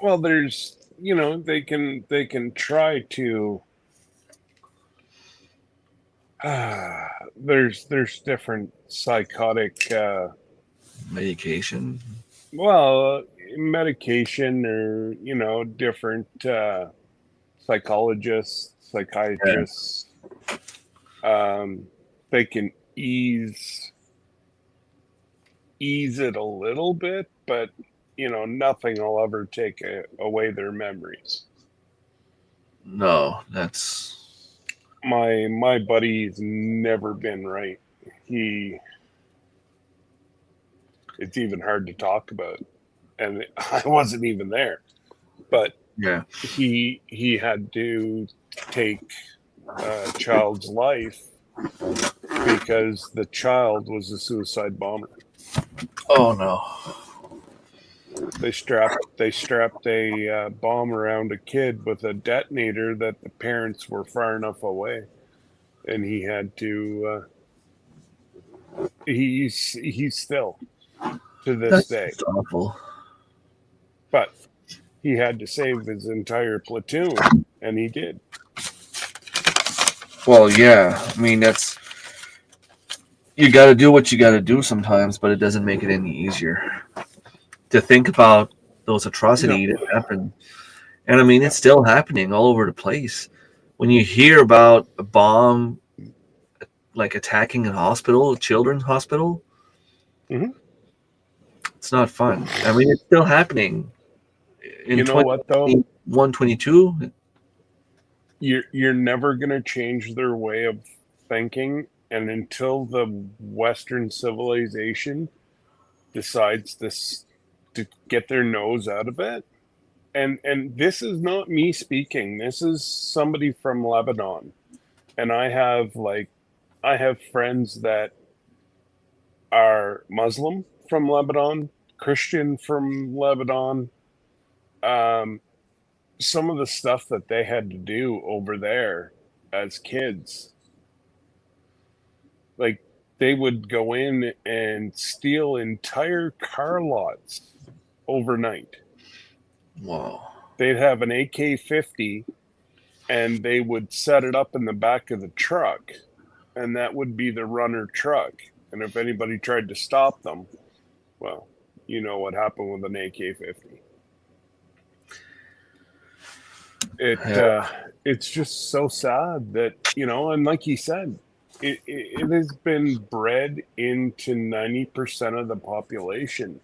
Well, they can try to. There's different psychotic Medication. well medication or different psychologists, Yeah. psychiatrists. Um, they can ease it a little bit, but nothing will ever take away their memories. No, that's My buddy's never been right. He It's even hard to talk about, and I wasn't even there, but yeah. he had to take a child's life because the child was a suicide bomber. Oh no. They strapped a bomb around a kid with a detonator that the parents were far enough away, and he had to. He's still to this That's day, just awful. but he had to save his entire platoon, and he did. Well, yeah. I mean, that's you got to do what you got to do sometimes, but it doesn't make it any easier to think about those No, atrocities that happened. And I mean, yeah. it's still happening all over the place. When you hear about a bomb like attacking a hospital, a children's hospital, Hmm. it's not fun. I mean, it's still happening in You know what though? 2021, 22. You're never gonna change their way of thinking, and until the Western civilization decides this to get their nose out of it. And this is not me speaking. This is somebody from Lebanon, and I have friends that are Muslim from Lebanon, Christian from Lebanon. Um, some of the stuff that they had to do over there as kids, like they would go in and steal entire car lots overnight. Whoa. They'd have an AK-50 and they would set it up in the back of the truck, and that would be the runner truck. And if anybody tried to stop them, well, you know what happened with an AK-50. It's just so sad that, and like you said, it has been bred into 90% of the population.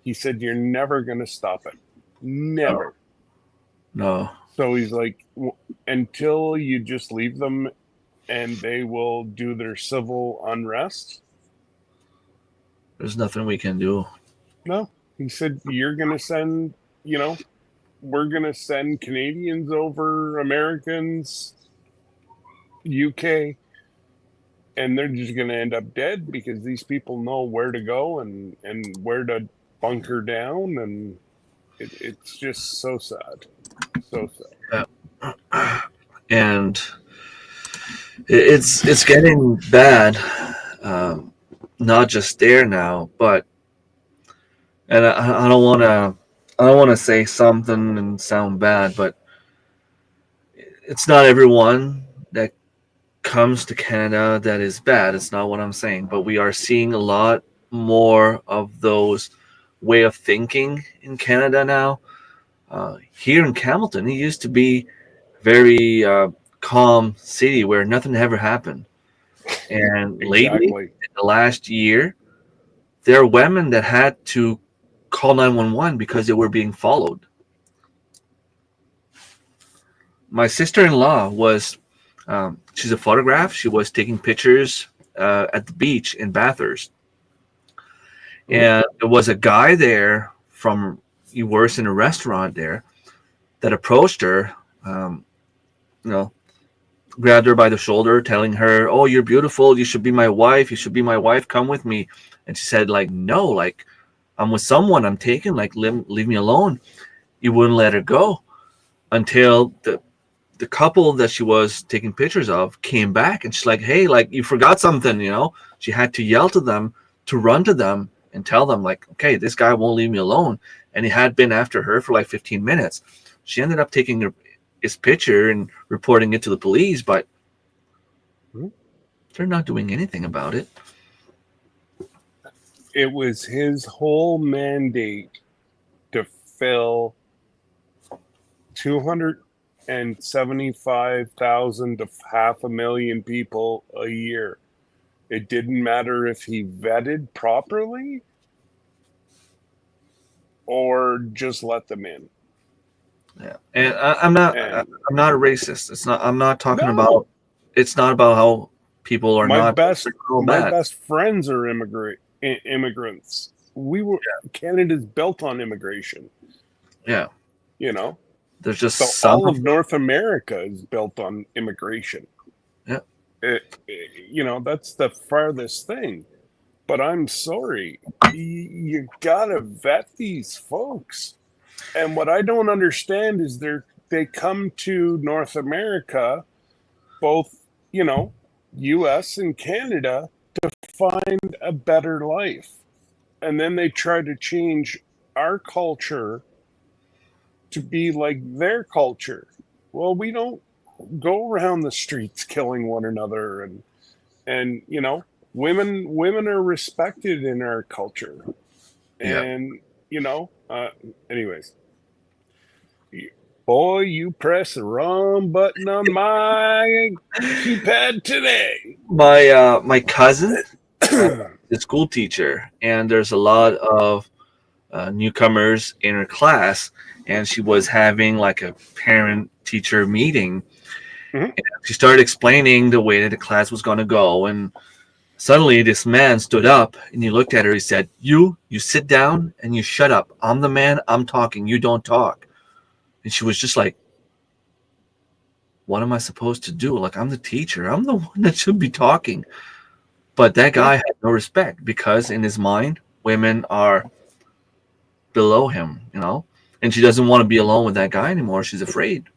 He said you're never going to stop it, No, never. no, So he's like, until you just leave them and they will do their civil unrest. there's nothing we can do. No, he said you're going to send, we're going to send Canadians over, Americans, UK, and they're just going to end up dead because these people know where to go and where to bunker down. And it's just so sad. So sad. And it's getting bad, not just there now, but and I don't want to say something and sound bad, but it's not everyone that comes to Canada that is bad. It's not what I'm saying, but we are seeing a lot more of those way of thinking in Canada now. Here in Hamilton, it used to be very calm city where nothing ever happened. And lately, Exactly. in the last year, there are women that had to call 911 because they were being followed. My sister-in-law was, she's a photograph. She was taking pictures at the beach in Bathurst. Mhm. And there was a guy there from, he works in a restaurant there, that approached her, um, you know, grabbed her by the shoulder, telling her, "Oh, you're beautiful. You should be my wife. You should be my wife. Come with me." And she said, "Like, no, like, I'm with someone. I'm taken. Like, leave me alone." He wouldn't let her go until the couple that she was taking pictures of came back, and she's like, "Hey, like, you forgot something." She had to yell to them, to run to them and tell them, like, "Okay, this guy won't leave me alone." And he had been after her for like 15 minutes. She ended up taking his picture and reporting it to the police, but Mhm. they're not doing anything about it. It was his whole mandate to fill 275,000 to half a million people a year. It didn't matter if he vetted properly or just let them in. Yeah, and I'm And not a racist. It's not. I'm not talking about. no, It's not about how people are my not best all my bad. best friends are immigrants. We were Canada's built on immigration, Yeah, you know. there's just So some all of of North America is built on immigration. yeah, That's the farthest thing. But I'm sorry, you gotta vet these folks. And what I don't understand is they come to North America, both, US and Canada, to find a better life. And then they try to change our culture to be like their culture. Well, we don't go around the streets killing one another, and women are respected in our culture. yeah. And anyways, boy, you press the wrong button on my keypad today. My cousin, the school teacher, and there's a lot of newcomers in her class, and she was having like a parent teacher meeting. Mhm. She started explaining the way that the class was going to go, and suddenly this man stood up and he looked at her. He said, you sit down and you shut up. I'm the man. I'm talking. You don't talk." And she was just like, "What am I supposed to do? Like, I'm the teacher. I'm the one that should be talking." But that Yeah. guy had no respect because in his mind, women are below him. And she doesn't want to be alone with that guy anymore. She's afraid.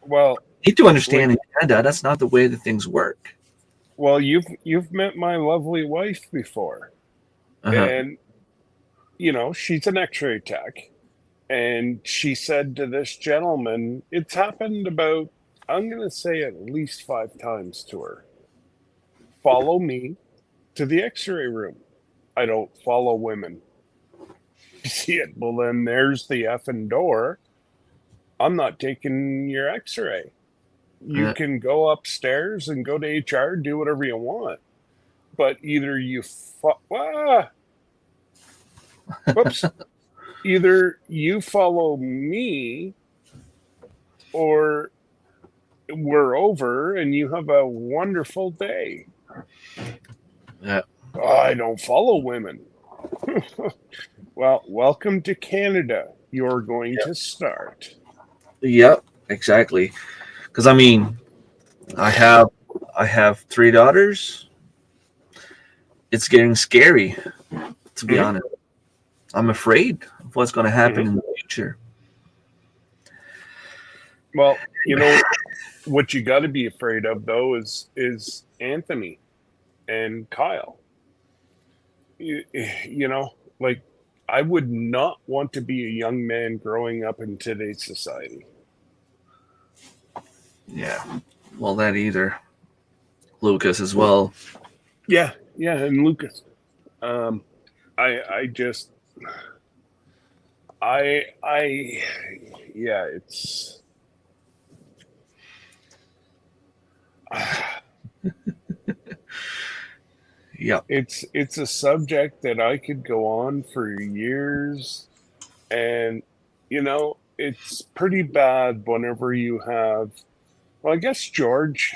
Well, You need to understand like, in Canada, that's not the way that things work. you've met my lovely wife before, Uh-huh. and she's an X-ray tech, and she said to this gentleman, it's happened about, I'm going to say, at least 5 times to her. Follow me to the X-ray room. I don't follow women. You see it? Well, then there's the effing door. I'm not taking your x-ray. You Yeah. can go upstairs and go to HR, do whatever you want. But either whoops, either you follow me or we're over and you have a wonderful day. Yeah. Oh, I don't follow women. Well, welcome to Canada. You're going to start. Yep. Exactly. Because I mean, I have I have 3 daughters. It's getting scary, to be Mm-hmm, honest. I'm afraid of what's going to mm-hmm. happen in the future. Well, what you got to be afraid of though is Anthony and Kyle. You know, like I would not want to be a young man growing up in today's society. Yeah. Well, that either. Lucas as well. Yeah, yeah, and Lucas. Um, I just, I, yeah, Yep. it's a subject that I could go on for years, and it's pretty bad whenever you have. Well, I guess George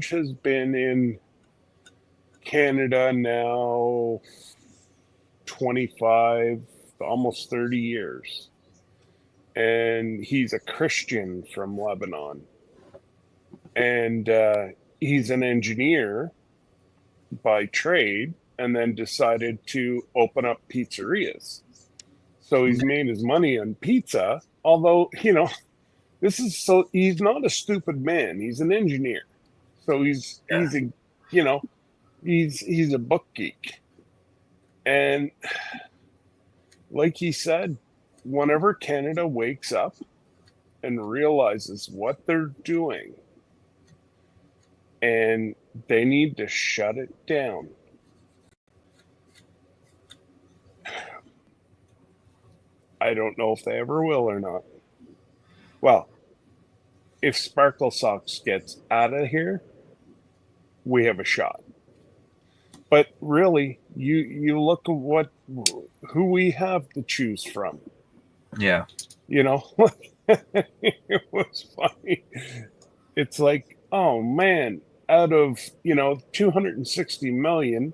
has been in Canada now 25, almost 30 years. And he's a Christian from Lebanon. And he's an engineer by trade and then decided to open up pizzerias. So he's made his money on pizza, although, he's not a stupid man. He's an engineer. So Yeah. you know, he's a book geek. And like he said, whenever Canada wakes up and realizes what they're doing and they need to shut it down. I don't know if they ever will or not. Well, if Sparkle Socks gets out of here, we have a shot. But really, you look at who we have to choose from. Yeah. You know, it was funny. It's like, oh man, out of 260 million,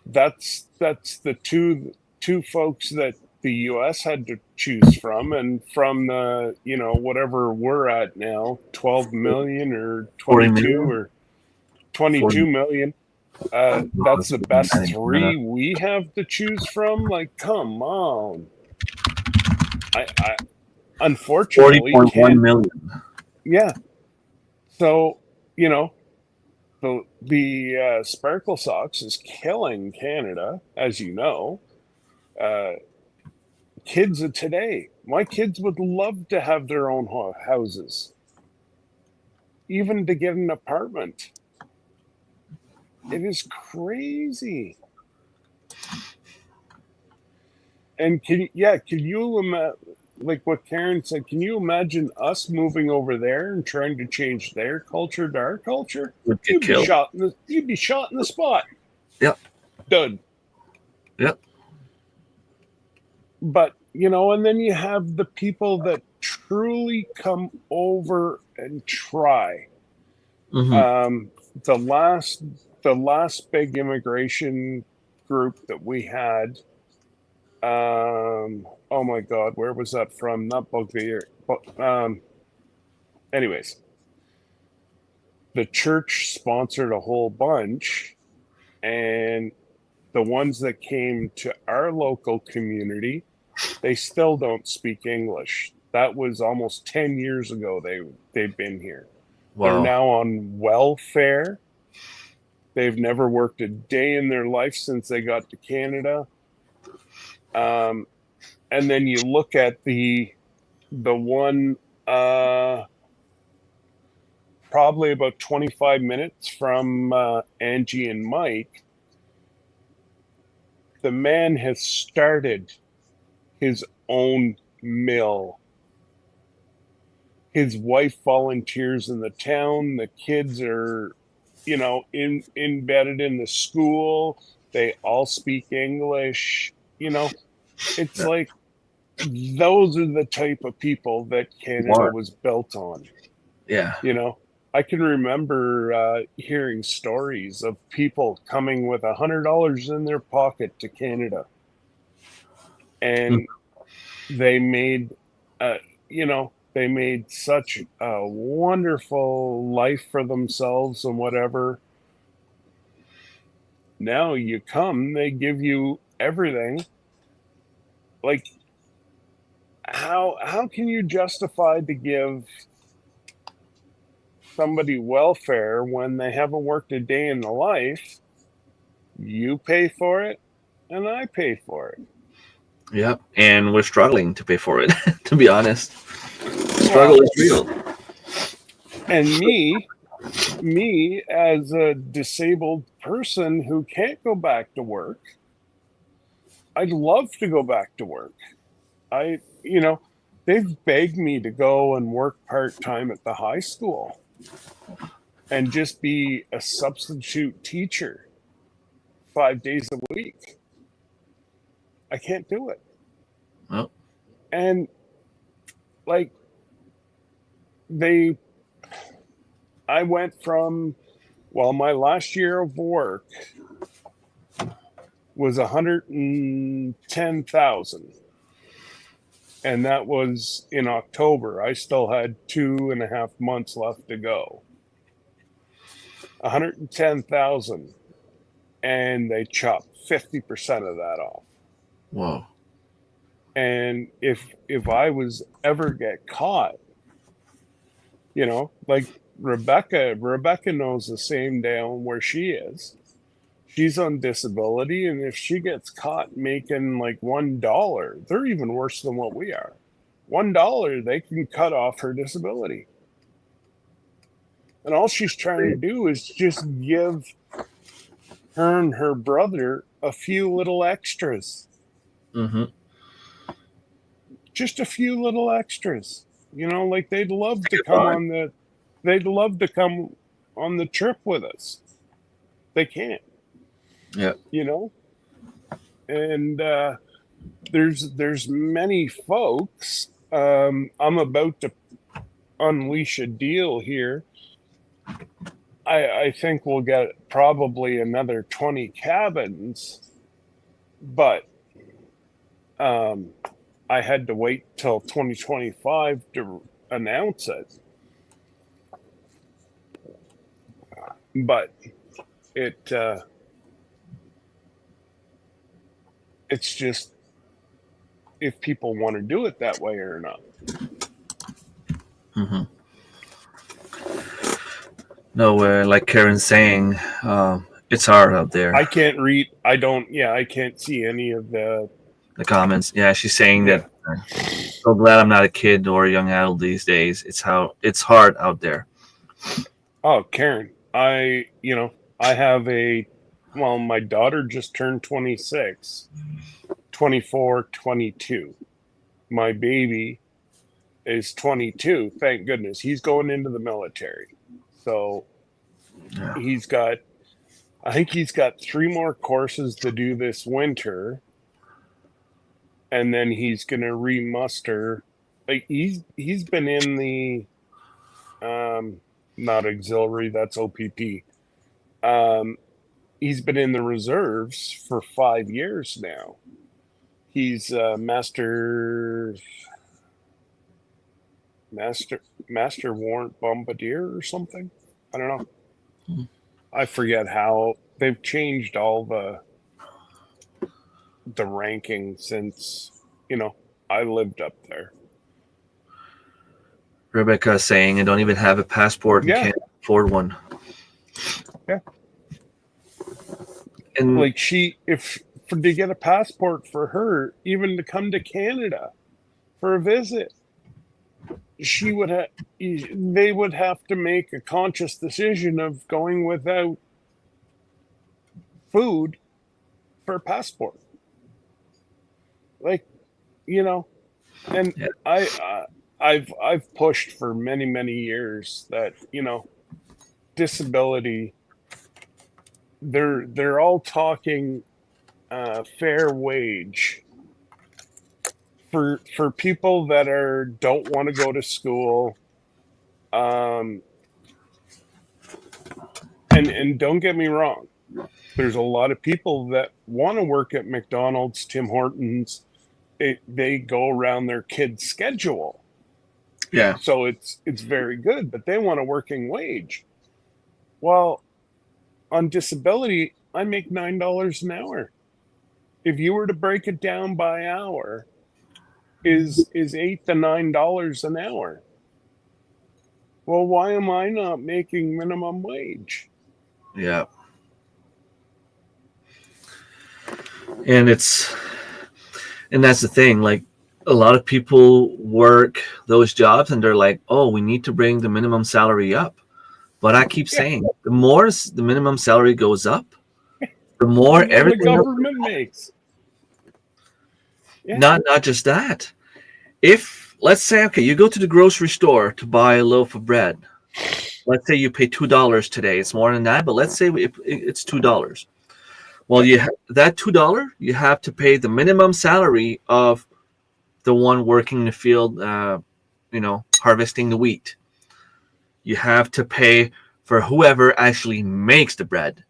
that's the two folks that the US had to choose from, and from the whatever we're at now, 12 million or 40 22 million? or 22 40 million. That's dollars the for the best man in Canada. three we have to choose from. Like, come on. I unfortunately 40.1 can't. million. Yeah. So, you know, the Sparkle Sox is killing Canada, as you know. Uh, Kids of today, my kids would love to have their own houses, even to get an apartment. It is crazy. And can you imagine, like what Karen said, can you imagine us moving over there and trying to change their culture to our culture? Would get killed. You'd be shot in the spot. Yep. Done. Yep. But and then you have the people that truly come over and try. Hmm. Um, the last big immigration group that we had, oh my God, where was that from? Not Bulgaria, but anyways, the church sponsored a whole bunch, and the ones that came to our local community, they still don't speak English. That was almost 10 years ago they've been here. They're Wow. now on welfare. They've never worked a day in their life since they got to Canada. Um, and then you look at the one probably about 25 minutes from Angie and Mike. The man has started his own mill. his wife volunteers in the town. The kids are, embedded in the school. They all speak English. It's Yeah. like those are the type of people that Canada Smart. was built on. Yeah. I can remember hearing stories of people coming with $100 in their pocket to Canada, Mm. and they made, they made such a wonderful life for themselves and whatever. Now you come, they give you everything. Like, how can you justify to give somebody welfare when they haven't worked a day in the life? You pay for it, and I pay for it. Yep. And we're struggling to pay for it, to be honest. Struggle Well, is real. and me as a disabled person who can't go back to work, I'd love to go back to work. I, you know, they've begged me to go and work part time at the high school and just be a substitute teacher 5 days a week. I can't do it. Well, And like they, I went from, well, my last year of work was 110,000. And that was in October. I still had 2.5 months left to go. 110,000, and they chopped 50% of that off. whoa. And if I was ever get caught, like Rebecca knows the same down where she is. She's on disability, and if she gets caught making like $1, they're even worse than what we are. $1, they can cut off her disability. And all she's trying to do is just give her and her brother a few little extras. Mm-hmm. Just a few little extras. Like they'd love to come Fine. on the trip with us. They can't, Yeah. And there's many folks. I'm about to unleash a deal here. I think we'll get probably another 20 cabins, but I had to wait till 2025 to announce it. But it it's just if people want to do it that way or not. Mm-hmm. No, like Karen's saying, it's hard out there. I can't read. I can't see any of the comments. Yeah, she's saying yeah. that. So glad I'm not a kid or a young adult these days. It's hard out there. Oh, Karen, I have my daughter just turned 26, 24, 22. My baby is 22. Thank goodness. He's going into the military. So Yeah. I think he's got 3 more courses to do this winter. And then he's going to remuster. Like he's been in the, not auxiliary, that's OPP. He's been in the reserves for 5 years now. He's master warrant bombardier or something. I don't know. Hmm. I forget how they've changed all the ranking since I lived up there. Rebecca saying I don't even have a passport and Yeah. can't afford one. Yeah. And Like to get a passport for her, even to come to Canada for a visit, they would have to make a conscious decision of going without food for a passport. Like, and Yeah. I've pushed for many years that, disability, they're all talking fair wage for people that don't want to go to school. um and don't get me wrong, there's a lot of people that want to work at McDonald's, Tim Hortons. They go around their kid's schedule, Yeah. so it's very good, but they want a working wage. Well, on disability, I make $9 an hour. If you were to break it down by hour, is $8 to $9 an hour. Well, why am I not making minimum wage? Yeah. And that's the thing. Like, a lot of people work those jobs and they're like, oh, we need to bring the minimum salary up. But I keep Yeah, saying, the more the minimum salary goes up, the more the more the everything else. government makes. Yeah. Not just that. If, let's say, okay, you go to the grocery store to buy a loaf of bread. Let's say you pay $2 today. It's more than that, but let's say it's $2. Well, that $2, you have to pay the minimum salary of the one working in the field, harvesting the wheat. You have to pay for whoever actually makes the bread.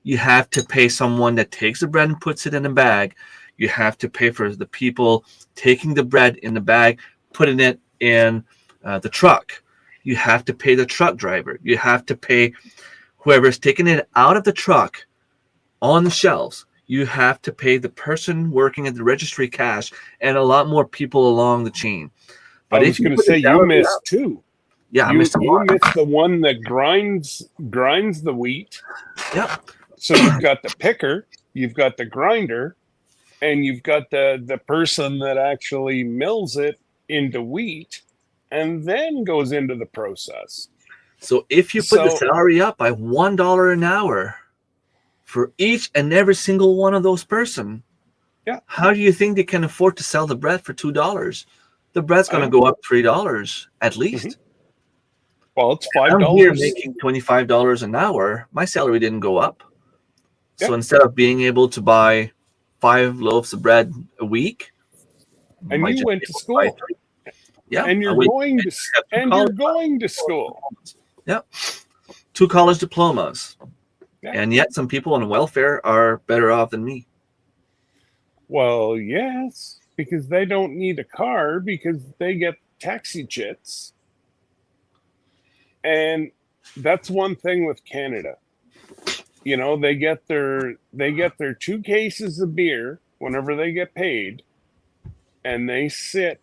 You have to pay someone that takes the bread and puts it in a bag. You have to pay for the people taking the bread in the bag, putting it in the truck. You have to pay the truck driver. You have to pay whoever's taking it out of the truck on the shelves. You have to pay the person working at the registry cash and a lot more people along the chain. But I was going to say you missed two. Yeah, I You missed a lot. missed the one that grinds the wheat. Yep. So you've got the picker, you've got the grinder, and you've got the person that actually mills it into wheat and then goes into the process. So if you put the salary up by $1 an hour for each and every single one of those person, yeah, how do you think they can afford to sell the bread for $2? The bread's going to go up $3 at least. Mm-hmm. Well, it's $5. I'm here making $25 an hour. My salary didn't go up. Yeah. So instead of being able to buy 5 loaves of bread a week, and you went to school. Yeah, and you're going to school. Yeah, 2 college diplomas. Yeah. And yet some people on welfare are better off than me. Well, yes, because they don't need a car because they get taxi chits. And that's one thing with Canada. They get their 2 cases of beer whenever they get paid, and they sit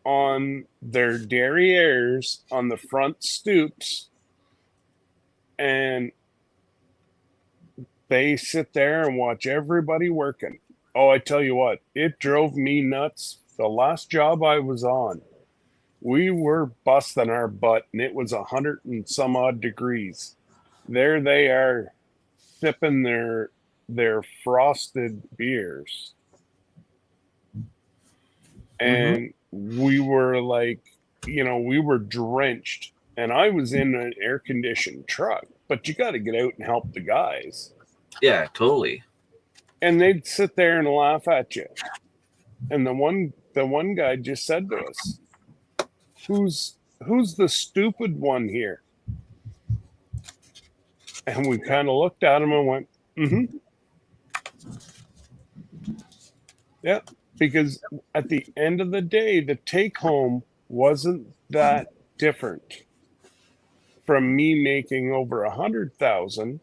on their derrieres on the front stoops, and they sit there and watch everybody working. Oh, I tell you what, it drove me nuts. The last job I was on, we were busting our butt, and it was 100 and some odd degrees. There they are, sipping their frosted beers. And we were like, we were drenched. And I was in an air-conditioned truck, but you got to get out and help the guys. Yeah, totally. And they'd sit there and laugh at you. And the one guy just said to us, Who's the stupid one here? And we kind of looked at him and went, mm-hmm. Yeah, because at the end of the day, the take home wasn't that different from me making over 100,000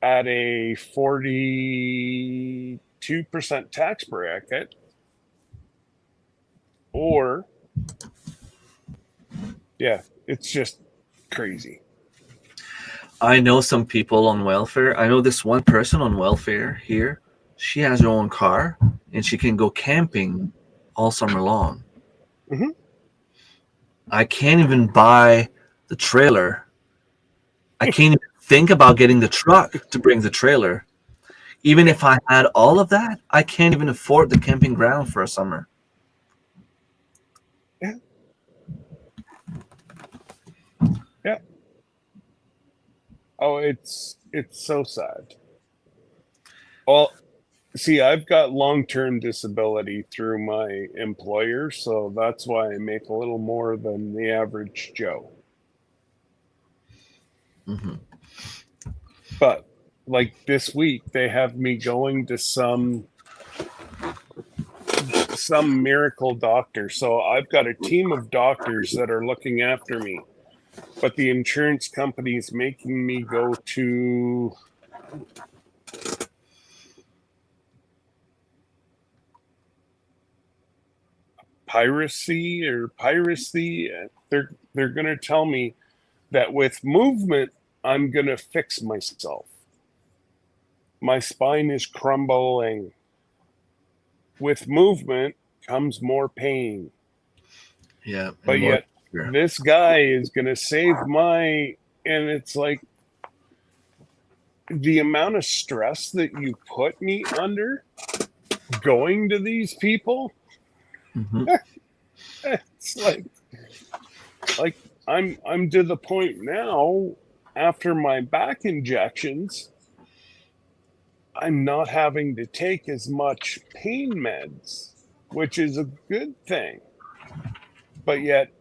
at a 42% tax bracket, or yeah, it's just crazy. I know some people on welfare. I know this one person on welfare here. She has her own car and she can go camping all summer long. Mm-hmm. I can't even buy the trailer. I can't even think about getting the truck to bring the trailer. Even if I had all of that, I can't even afford the camping ground for a summer. Yeah. Yeah. Oh, it's so sad. Well, see, I've got long-term disability through my employer, so that's why I make a little more than the average Joe. Hmm. But like this week, they have me going to some miracle doctor. So I've got a team of doctors that are looking after me, but the insurance company is making me go to piracy. They're going to tell me that with movement, I'm going to fix myself. My spine is crumbling. With movement comes more pain. Yeah, and But more. yet, this guy is going to save my. And it's like the amount of stress that you put me under going to these people. Hmm. It's like I'm to the point now after my back injections, I'm not having to take as much pain meds, which is a good thing. But yet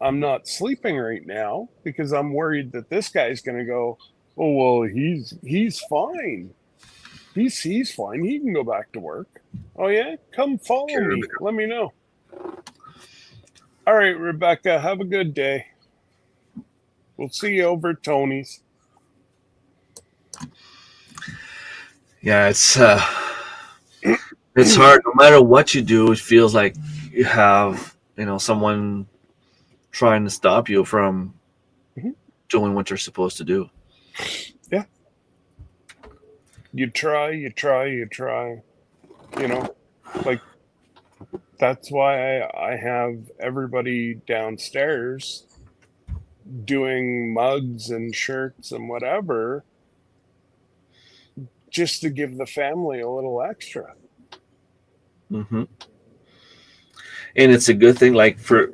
I'm not sleeping right now because I'm worried that this guy's going to go, "Oh well, he's fine. He's fine. He can go back to work." Oh yeah, come follow Sure. me. Let me know. All right, Rebecca, have a good day. We'll see you over at Tony's. Yeah, it's hard. No matter what you do, it feels like you have someone trying to stop you from doing what you're supposed to do. Yeah, you try, you try, you try. You know, like that's why I have everybody downstairs doing mugs and shirts and whatever just to give the family a little extra. Hmm. And it's a good thing. Like for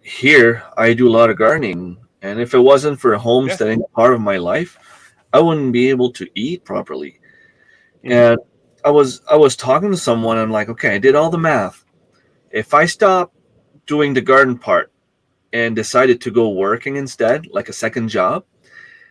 here, I do a lot of gardening, and if it wasn't for Yeah. homesteading part of my life, I wouldn't be able to eat properly. Hmm. And I was talking to someone. I'm like, okay, I did all the math. If I stop doing the garden part and decided to go working instead, like a second job,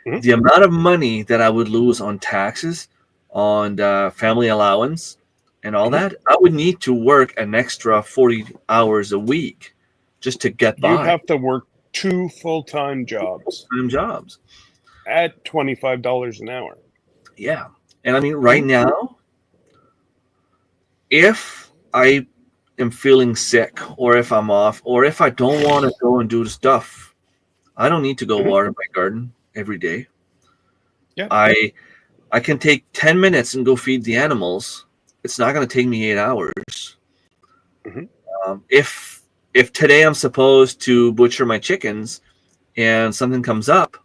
Hmm. the amount of money that I would lose on taxes, on the family allowance, and all Hmm. that, I would need to work an extra 40 hours a week just to get You'd by. have to work two full-time jobs Time jobs. at $25 an hour. Yeah. And I mean, right Hmm. now, if I am feeling sick or if I'm off or if I don't want to go and do the stuff, I don't need to go Hmm. water my garden every day. Yeah. I I can take 10 minutes and go feed the animals. It's not going to take me 8 hours. Hmm. If today I'm supposed to butcher my chickens and something comes up,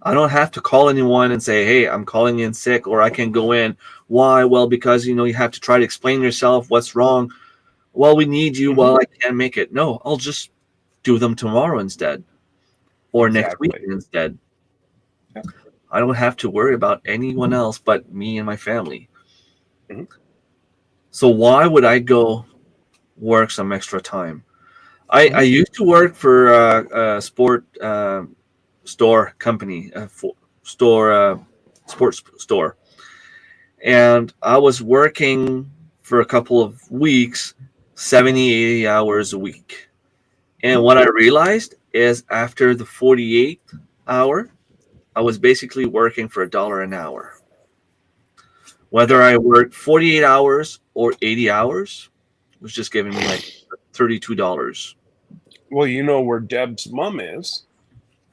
I don't have to call anyone and say, "Hey, I'm calling in sick," or I can go in. Why? Well, because you have to try to explain yourself. What's wrong? Well, we need you. Hmm. Well, I can't make it. No, I'll just do them tomorrow instead, or next week Exactly. instead. Yeah. I don't have to worry about anyone else but me and my family. Hmm. So why would I go work some extra time? I Hmm. used to work for a sport store company, store sports store, and I was working for a couple of weeks, 70, 80 hours a week. Hmm. And what I realized is after the 48th hour, I was basically working for $1 an hour. Yeah. Whether I worked 48 hours or 80 hours was just giving me like $32. Well, you know where Deb's mom is.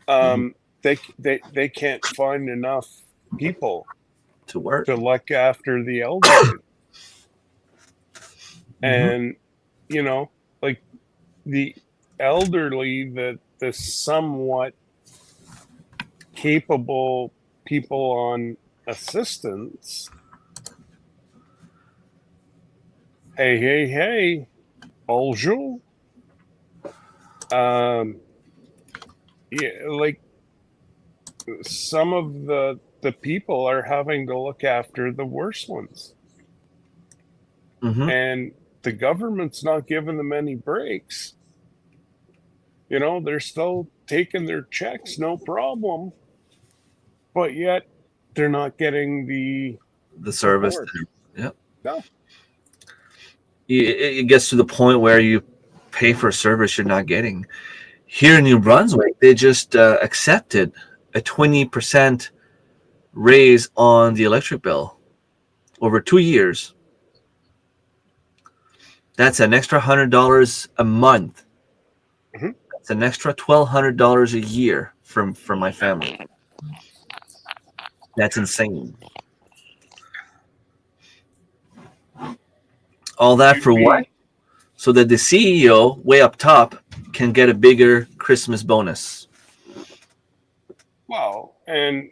Hmm. They can't find enough people To work. to look after the elderly. Hmm. And like the elderly, the somewhat capable people on assistance. Hey, hey, hey, bonjour. Um, yeah, like some of the people are having to look after the worst ones, Mm-hmm. and the government's not giving them any breaks. They're still taking their checks, no problem, but yet they're not getting the The service. support. Yeah. No. It gets to the point where you pay for a service you're not getting. Here in New Brunswick, they just accepted a 20% raise on the electric bill over 2 years. That's an extra $100 a month. Mhm. That's an extra $1,200 a year from my family. That's insane. All that You'd for what? be So that the CEO way up top can get a bigger Christmas bonus. well, and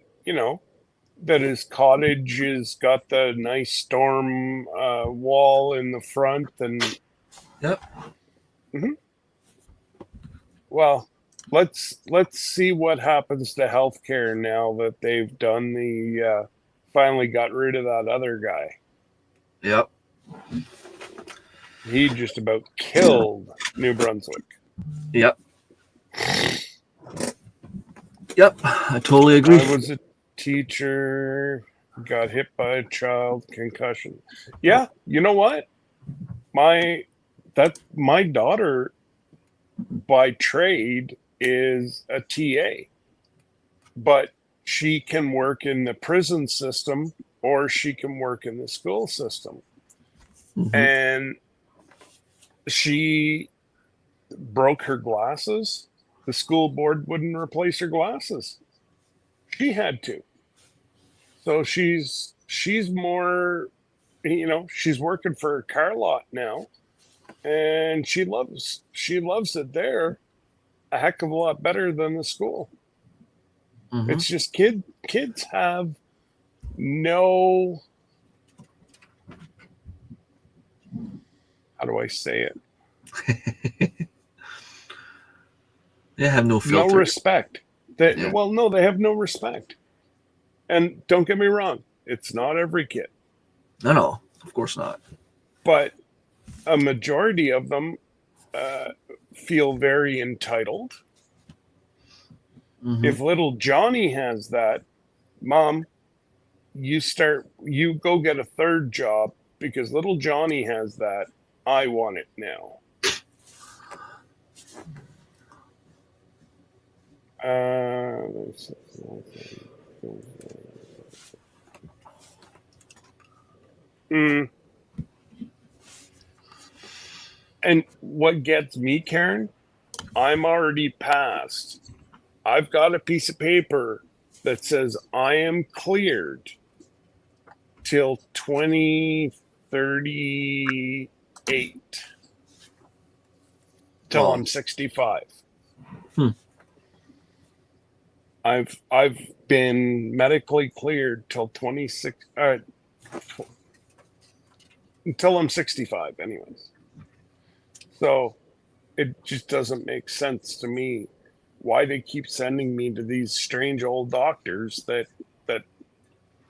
that his cottage has got the nice storm wall in the front, and Yep. Mhm. Well, let's see what happens to healthcare now that they've done finally got rid of that other guy. Yep. He just about killed New Brunswick. Yep. Yep. I totally agree. I was a teacher, got hit by a child, concussion. Yeah, you know what? My daughter by trade is a TA, but she can work in the prison system or she can work in the school system. Mm-hmm. And she broke her glasses. The school board wouldn't replace her glasses. She had to. So she's more, she's working for a car lot now, and she loves it there a heck of a lot better than the school. Mm-hmm. It's just kids have no, how do I say it? They have no No filter. respect. Yeah. Well, no, they have no respect. And don't get me wrong, it's not every kid, No, of course not. but a majority of them feel very entitled. Mm-hmm. If little Johnny has that, Mom, you go get a third job because little Johnny has that. I want it now. And what gets me, Karen, I'm already past. I've got a piece of paper that says I am cleared till 2038, till Wow. I'm 65. Hmm. I've been medically cleared till 26 until I'm 65 anyways. So it just doesn't make sense to me why they keep sending me to these strange old doctors that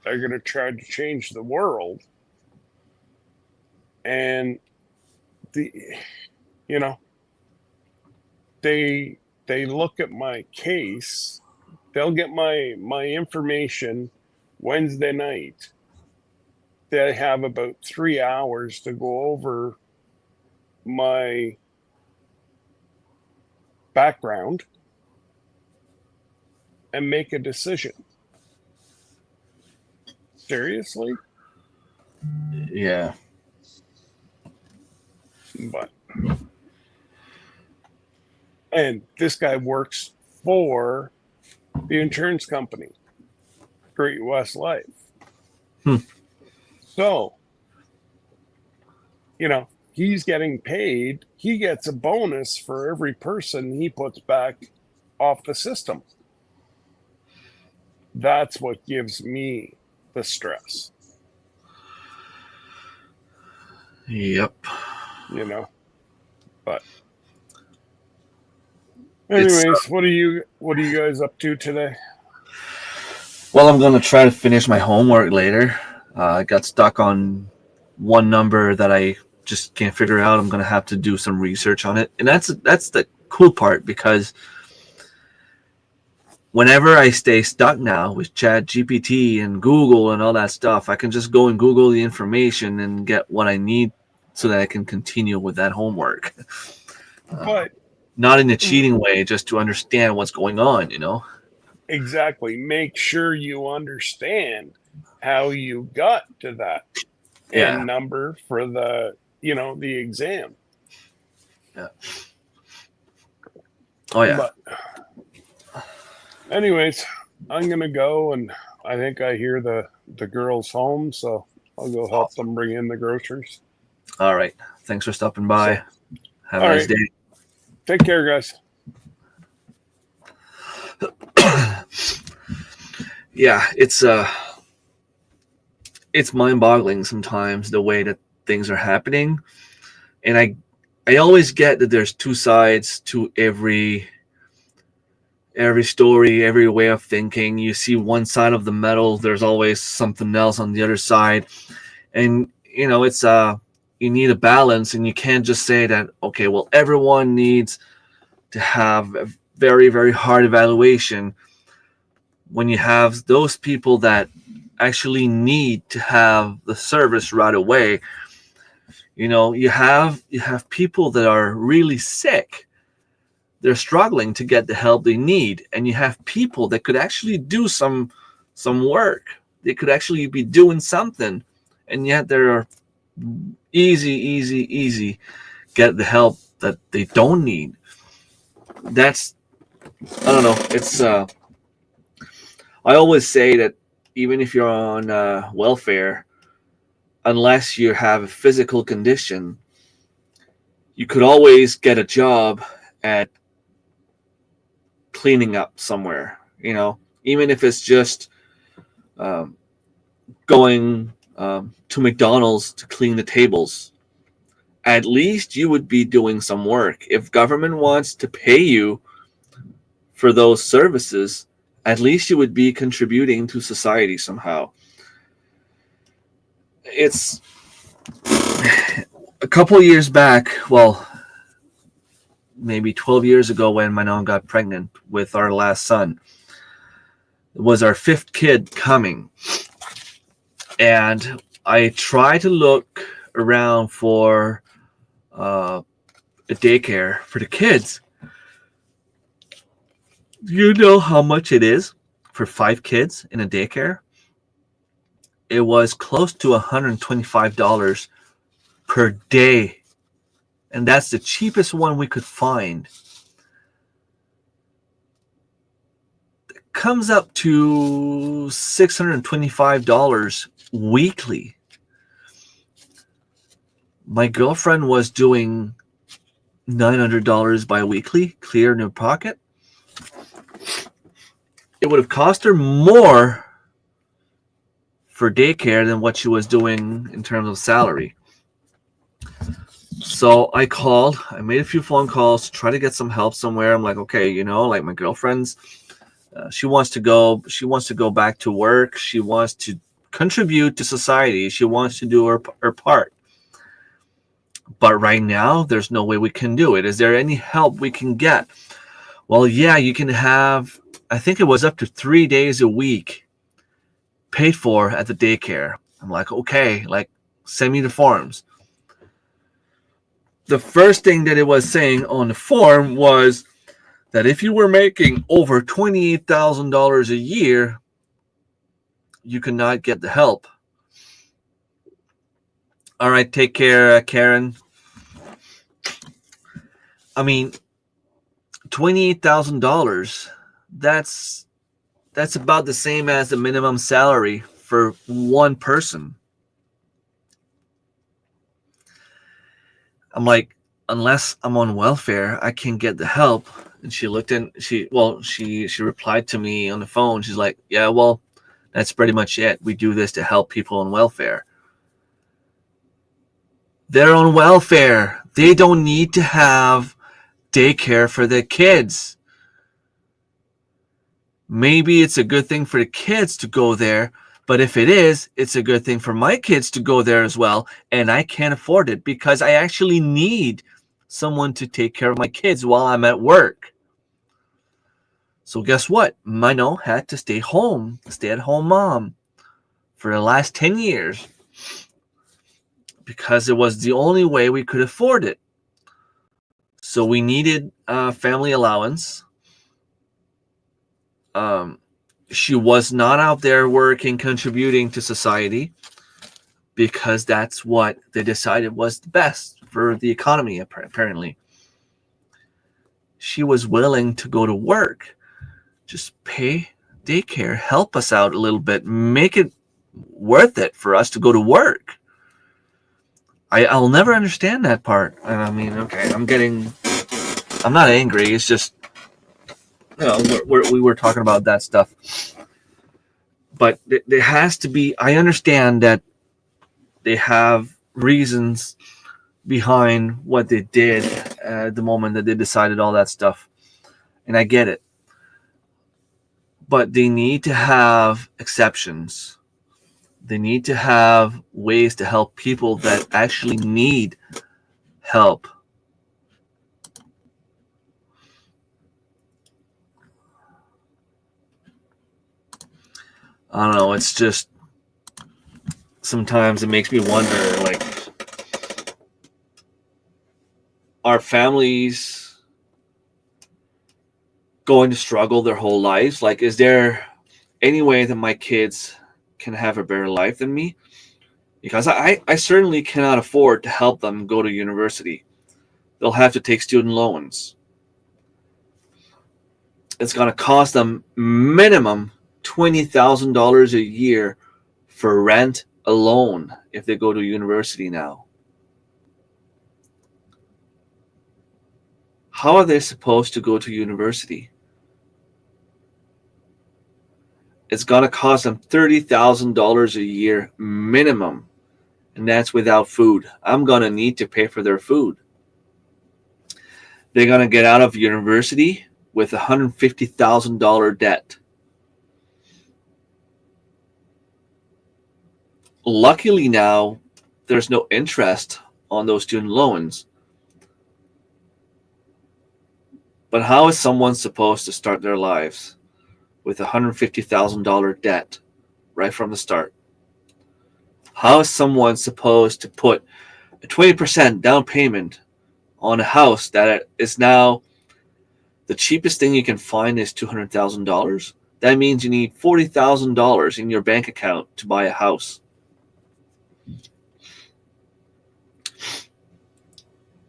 are going to try to change the world. And the they look at my case, they'll get my information Wednesday night. They have about 3 hours to go over my background and make a decision. Seriously? Yeah. But and this guy works for the insurance company, Great West Life. Hmm. So, he's getting paid. He gets a bonus for every person he puts back off the system. That's what gives me the stress. Yep. But It's anyways, what are you guys up to today? Well, I'm gonna try to finish my homework later. I got stuck on one number that I just can't figure out. I'm gonna have to do some research on it, and that's the cool part because whenever I stay stuck now with Chat GPT and Google and all that stuff, I can just go and Google the information and get what I need so that I can continue with that homework. But Not in a cheating way, just to understand what's going on, you know? exactly, make sure you understand how you got to that Yeah. end number for the exam. Yeah. Oh, yeah. But anyways, I'm gonna go, and I think I hear the girls home, so I'll go help them bring in the groceries. All right. Thanks for stopping by. So, Have a all nice right, day. take care, guys. Yeah, it's mind-boggling sometimes the way that things are happening, and I always get that there's two sides to every story, every way of thinking. You see one side of the metal, there's always something else on the other side, and it's you need a balance, and you can't just say that okay, well everyone needs to have a very very hard evaluation when you have those people that actually need to have the service right away. You have people that are really sick, they're struggling to get the help they need, and you have people that could actually do some work, they could actually be doing something, and yet they're easy get the help that they don't need. That's, I don't know, it's I always say that even if you're on welfare, unless you have a physical condition, you could always get a job at cleaning up somewhere. Even if it's just um, going to McDonald's to clean the tables. At least you would be doing some work. If government wants to pay you for those services, at least you would be contributing to society somehow. It's a couple of years back, well, maybe 12 years ago when my mom got pregnant with our last son. It was our fifth kid coming. And I tried to look around for a daycare for the kids. Do you know how much it is for 5 kids in a daycare? It was close to $125 per day. And that's the cheapest one we could find. It comes up to $625 weekly. My girlfriend was doing $900 bi-weekly, clear in her pocket. It would have cost her more for daycare than what she was doing in terms of salary. So I called. I made a few phone calls to try to get some help somewhere. I'm like, okay, like my girlfriend's, she wants to go. She wants to go back to work. She wants to contribute to society. She wants to do her part. But right now, there's no way we can do it. Is there any help we can get? Well, yeah, you can have, I think it was up to 3 days a week paid for at the daycare. I'm like, okay, like send me the forms. The first thing that it was saying on the form was that if you were making over $28,000 a year, you could not get the help. All right, take care, Karen. I mean, $28,000, that's about the same as the minimum salary for one person. I'm like, unless I'm on welfare, I can't get the help. And she looked in, she replied to me on the phone. She's like, yeah, well, that's pretty much it. We do this to help people on welfare. They're on welfare. They don't need to have daycare for their kids. Maybe it's a good thing for the kids to go there, but if it is, it's a good thing for my kids to go there as well, and I can't afford it because I actually need someone to take care of my kids while I'm at work. So guess what? Mano had to stay home, stay-at-home mom, for the last 10 years because it was the only way we could afford it. So we needed family allowance. She was not out there working, contributing to society because that's what they decided was the best for the economy, apparently. She was willing to go to work, just pay daycare, help us out a little bit, make it worth it for us to go to work. I'll never understand that part. I mean, okay, I'm not angry. It's just, we were talking about that stuff. But there has to be, I understand that they have reasons behind what they did at the moment that they decided all that stuff. And I get it. But they need to have exceptions. They need to have ways to help people that actually need help. I don't know. It's just sometimes it makes me wonder, like, are families going to struggle their whole lives? Like, is there any way that my kids can have a better life than me? Because I certainly cannot afford to help them go to university. They'll have to take student loans. It's going to cost them minimum $20,000 a year for rent alone if they go to university now. How are they supposed to go to university? It's going to cost them $30,000 a year minimum, and that's without food. I'm going to need to pay for their food. They're going to get out of university with a $150,000 debt. Luckily now, there's no interest on those student loans. But how is someone supposed to start their lives with a $150,000 debt right from the start? How is someone supposed to put a 20% down payment on a house that is now the cheapest thing you can find is $200,000? That means you need $40,000 in your bank account to buy a house.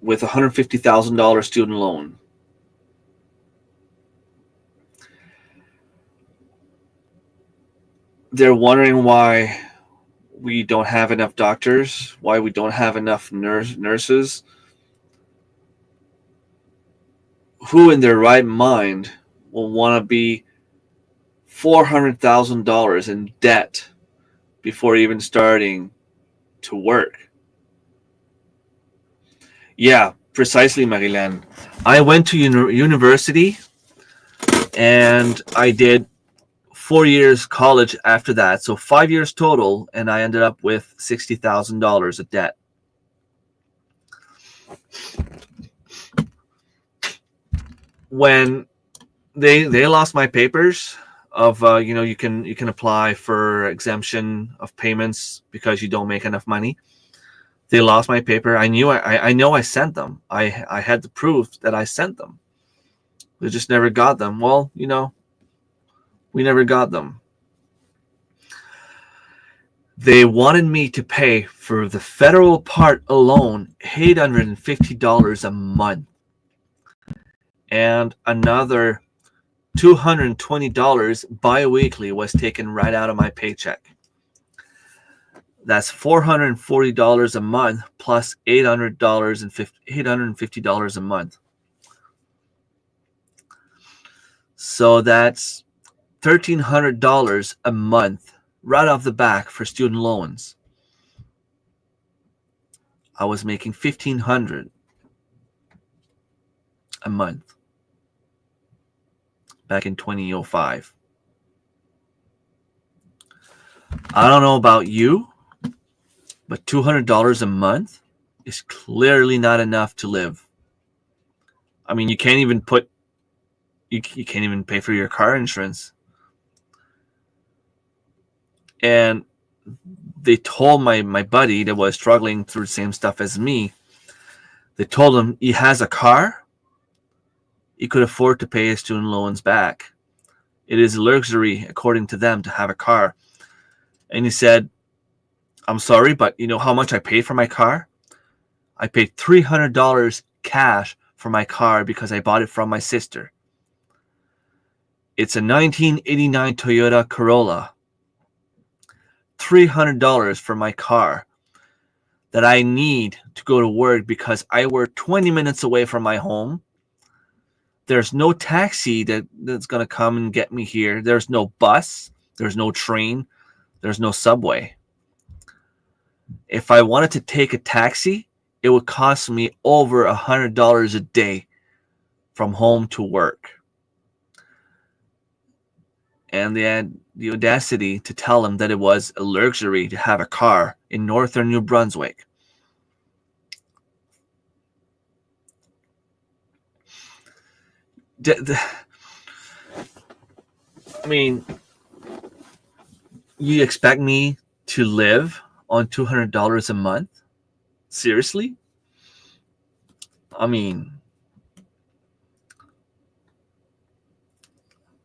With a $150,000 student loan. They're wondering why we don't have enough doctors, why we don't have enough nurses. Who in their right mind will want to be $400,000 in debt before even starting to work? Yeah, precisely, Marilan. I went to university and I did 4 years college after that, so 5 years total, and I ended up with $60,000 of debt. When they lost my papers of you can apply for exemption of payments because you don't make enough money. They lost my paper. I know I sent them. I had the proof that I sent them. We just never got them. Well, we never got them. They wanted me to pay for the federal part alone $850 a month. And another $220 bi-weekly was taken right out of my paycheck. That's $440 a month plus $850 a month. So that's $1,300 a month right off the back for student loans. I was making $1,500 a month back in 2005. I don't know about you, but $200 a month is clearly not enough to live. I mean, you can't even pay for your car insurance. And they told my buddy that was struggling through the same stuff as me, they told him he has a car, he could afford to pay his student loans back. It is a luxury, according to them, to have a car. And he said, I'm sorry, but you know how much I paid for my car? I paid $300 cash for my car because I bought it from my sister. It's a 1989 Toyota Corolla. $300 for my car that I need to go to work because I work 20 minutes away from my home. There's no taxi that's going to come and get me here. There's no bus. There's no train. There's no subway. If I wanted to take a taxi, it would cost me over $100 a day from home to work. And they had the audacity to tell him that it was a luxury to have a car in northern New Brunswick. I mean, you expect me to live on $200 a month? Seriously? I mean,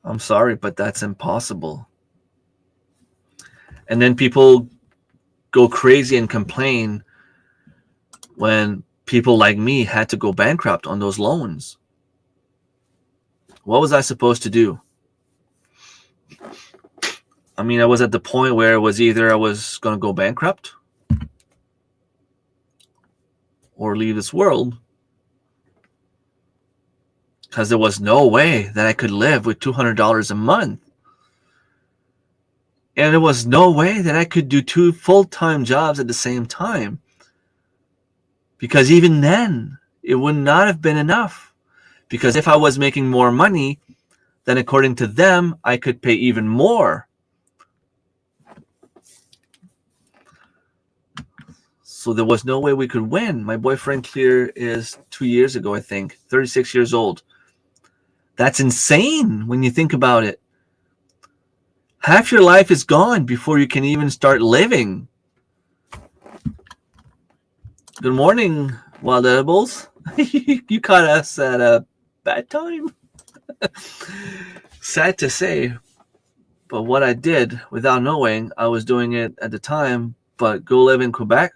I'm sorry, but that's impossible. And then people go crazy and complain when people like me had to go bankrupt on those loans. What was I supposed to do? I mean, I was at the point where it was either I was going to go bankrupt or leave this world, because there was no way that I could live with $200 a month. And there was no way that I could do 2 full-time jobs at the same time, because even then, it would not have been enough. Because if I was making more money, then according to them, I could pay even more. So there was no way we could win. My boyfriend Clear is 2 years ago, I think, 36 years old. That's insane when you think about it. Half your life is gone before you can even start living. Good morning, Wild Edibles. You caught us at a bad time. Sad to say, but what I did without knowing, I was doing it at the time, but go live in Quebec,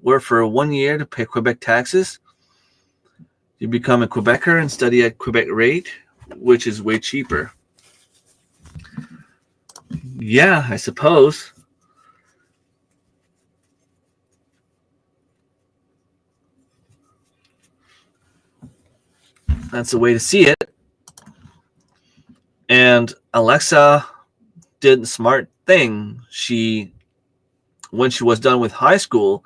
work for 1 year to pay Quebec taxes. You become a Quebecer and study at Quebec rate, which is way cheaper. Yeah, I suppose. That's the way to see it. And Alexa did the smart thing. When she was done with high school,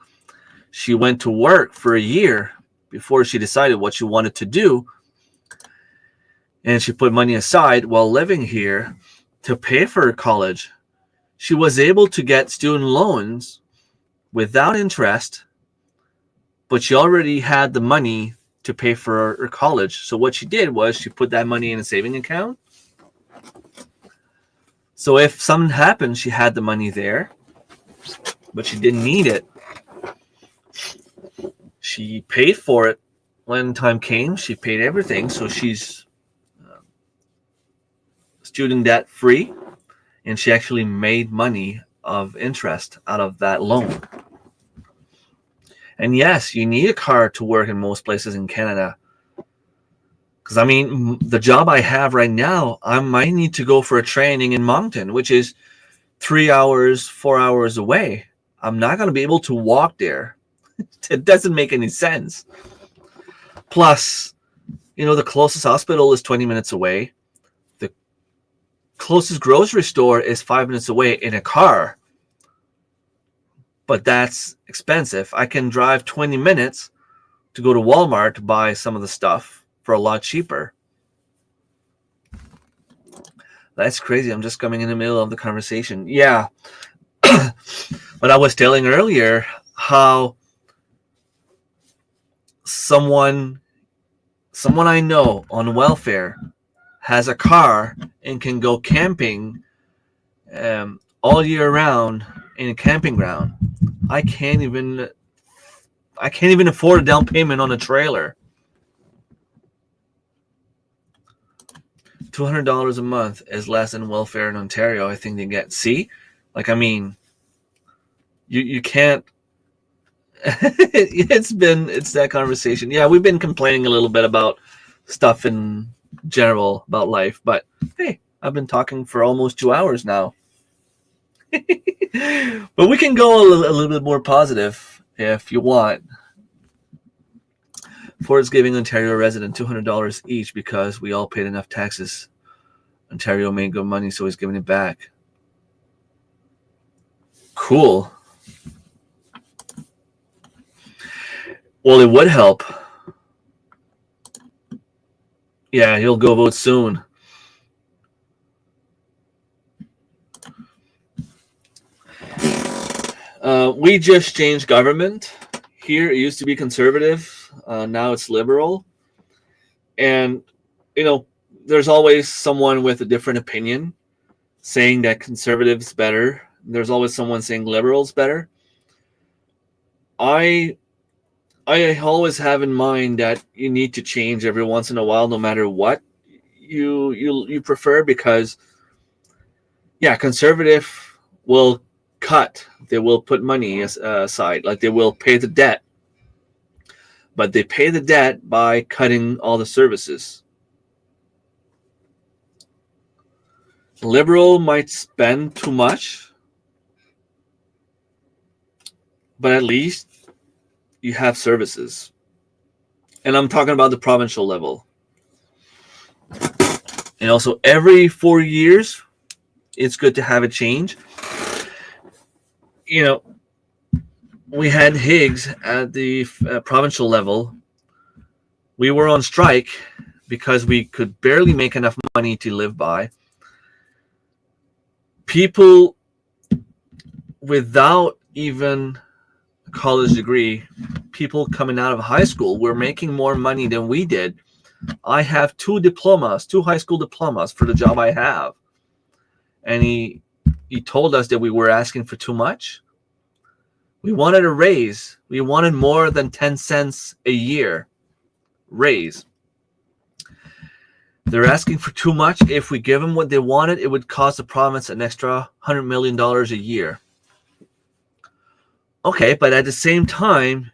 she went to work for a year before she decided what she wanted to do. And she put money aside while living here to pay for her college. She was able to get student loans without interest, but she already had the money to pay for her college. So what she did was she put that money in a saving account. So if something happened, she had the money there, but she didn't need it. She paid for it when time came. She paid everything. So she's student debt free, and she actually made money of interest out of that loan. And yes, you need a car to work in most places in Canada. Because, I mean, the job I have right now, I might need to go for a training in Moncton, which is 3 hours, 4 hours away. I'm not going to be able to walk there. It doesn't make any sense. Plus, the closest hospital is 20 minutes away. The closest grocery store is 5 minutes away in a car. But that's expensive. I can drive 20 minutes to go to Walmart to buy some of the stuff for a lot cheaper. That's crazy. I'm just coming in the middle of the conversation. Yeah. But I was telling earlier how someone I know on welfare has a car and can go camping all year round in a camping ground. I can't even afford a down payment on a trailer. $200 a month is less than welfare in Ontario. I think they get. See, like, I mean, you can't. It's that conversation. Yeah, we've been complaining a little bit about stuff in general about life, but hey, I've been talking for almost 2 hours now. But we can go a little bit more positive if you want. Ford's giving Ontario resident $200 each because we all paid enough taxes. Ontario made good money, so he's giving it back. Cool. Well, it would help. Yeah, he'll go vote soon. We just changed government. Here, it used to be conservative. Now it's liberal. And, there's always someone with a different opinion saying that conservative's better. There's always someone saying liberal's better. I always have in mind that you need to change every once in a while, no matter what you prefer, because conservative will cut. They will put money aside, like they will pay the debt, but they pay the debt by cutting all the services. Liberal might spend too much, but at least you have services. And I'm talking about the provincial level. And also, every 4 years, it's good to have a change. We had Higgs at the provincial level. We were on strike because we could barely make enough money to live by. People without even a college degree, people coming out of high school, were making more money than we did. I have 2 high school diplomas for the job I have. And he told us that we were asking for too much. We wanted a raise. We wanted more than 10 cents a year raise. They're asking for too much. If we give them what they wanted, it would cost the province an extra $100 million a year. Okay, but at the same time,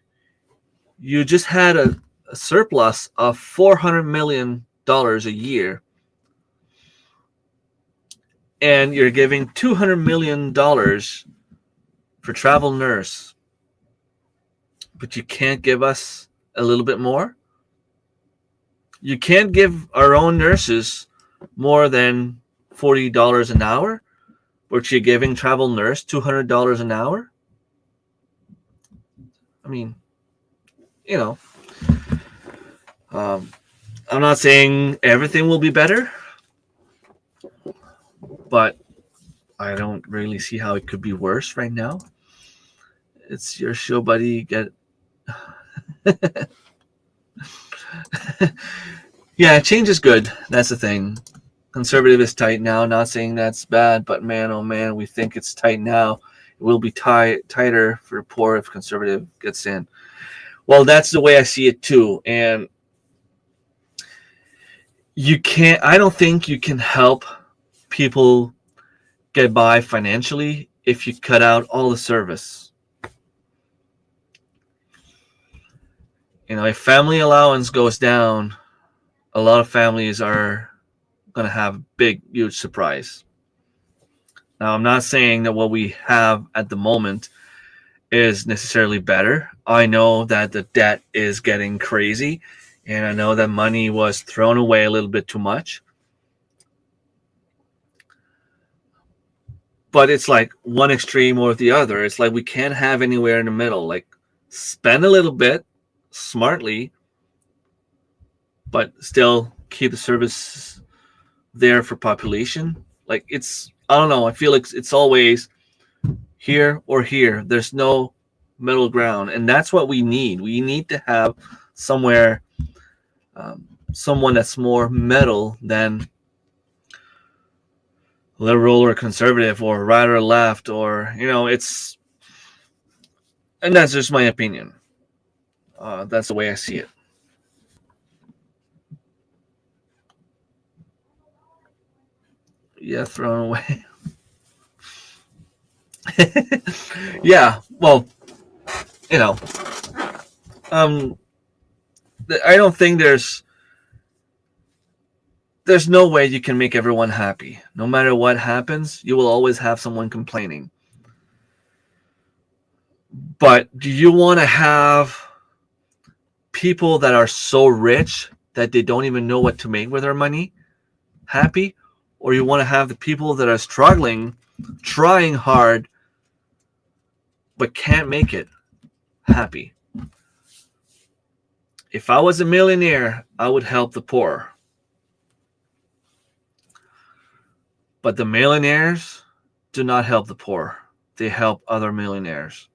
you just had a surplus of $400 million a year. And you're giving $200 million for travel nurse. But you can't give us a little bit more? You can't give our own nurses more than $40 an hour, but you're giving travel nurse $200 an hour? I mean, I'm not saying everything will be better, but I don't really see how it could be worse right now. It's your show, buddy. Yeah, change is good. That's the thing. Conservative is tight now. Not saying that's bad, but man, oh man, we think it's tight now. It will be tighter for the poor if conservative gets in. Well, that's the way I see it too. And I don't think you can help people get by financially if you cut out all the service. If family allowance goes down, a lot of families are going to have a big, huge surprise. Now, I'm not saying that what we have at the moment is necessarily better. I know that the debt is getting crazy, and I know that money was thrown away a little bit too much. But it's like one extreme or the other. It's like we can't have anywhere in the middle. Like, spend a little bit smartly, but still keep the service there for population. Like, I don't know. I feel like it's always here or here. There's no middle ground, and that's what we need. We need to have somewhere, someone that's more middle than liberal or conservative or right or left, or it's, and that's just my opinion. That's the way I see it. Yeah, thrown away. Yeah, well, you know, um, I don't think there's no way you can make everyone happy. No matter what happens, you will always have someone complaining. But do you want to have people that are so rich that they don't even know what to make with their money happy? Or you want to have the people that are struggling, trying hard, but can't make it happy? If I was a millionaire, I would help the poor. But the millionaires do not help the poor. They help other millionaires.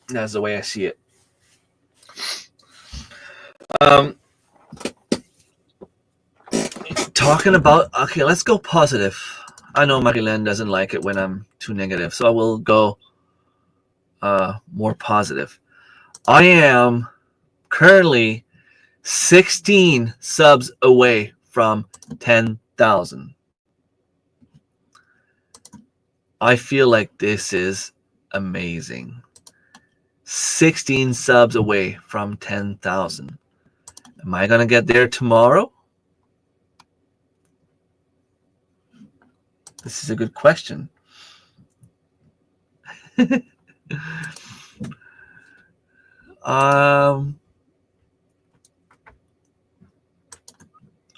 That's the way I see it. Talking about, okay, let's go positive. I know Marilyn doesn't like it when I'm too negative, so I will go more positive. I am currently 16 subs away from 10,000. I feel like this is amazing. 16 subs away from 10,000. Am I going to get there tomorrow? This is a good question.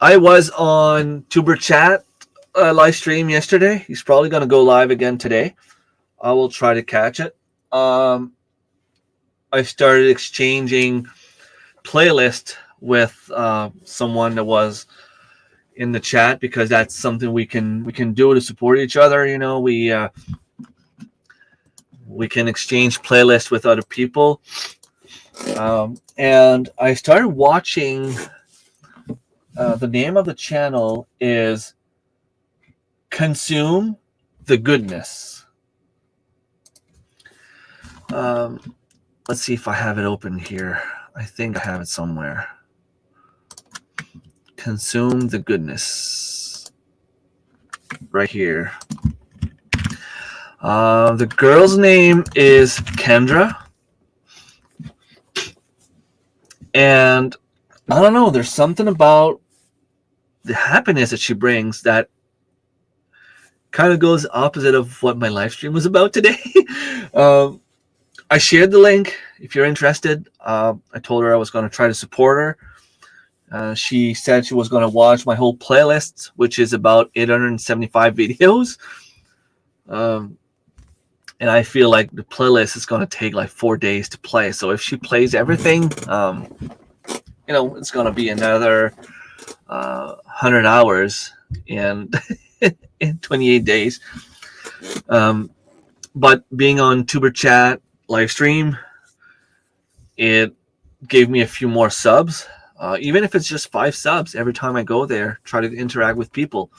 I was on Tuber Chat live stream yesterday. He's probably going to go live again today. I will try to catch it. I started exchanging playlist with someone that was in the chat, because that's something we can do to support each other. We can exchange playlists with other people. And I started watching. The name of the channel is Consume the Goodness. Let's see if I have it open here. I think I have it somewhere. Consume the Goodness. Right here. The girl's name is Kendra. And I don't know, there's something about the happiness that she brings that kind of goes opposite of what my live stream was about today. I shared the link if you're interested. I told her I was going to try to support her. She said she was going to watch my whole playlist, which is about 875 videos. And I feel like the playlist is going to take like 4 days to play. So if she plays everything, it's going to be another 100 hours in 28 days. But being on Tuber Chat live stream, it gave me a few more subs. Even if it's just 5 subs every time I go there, try to interact with people.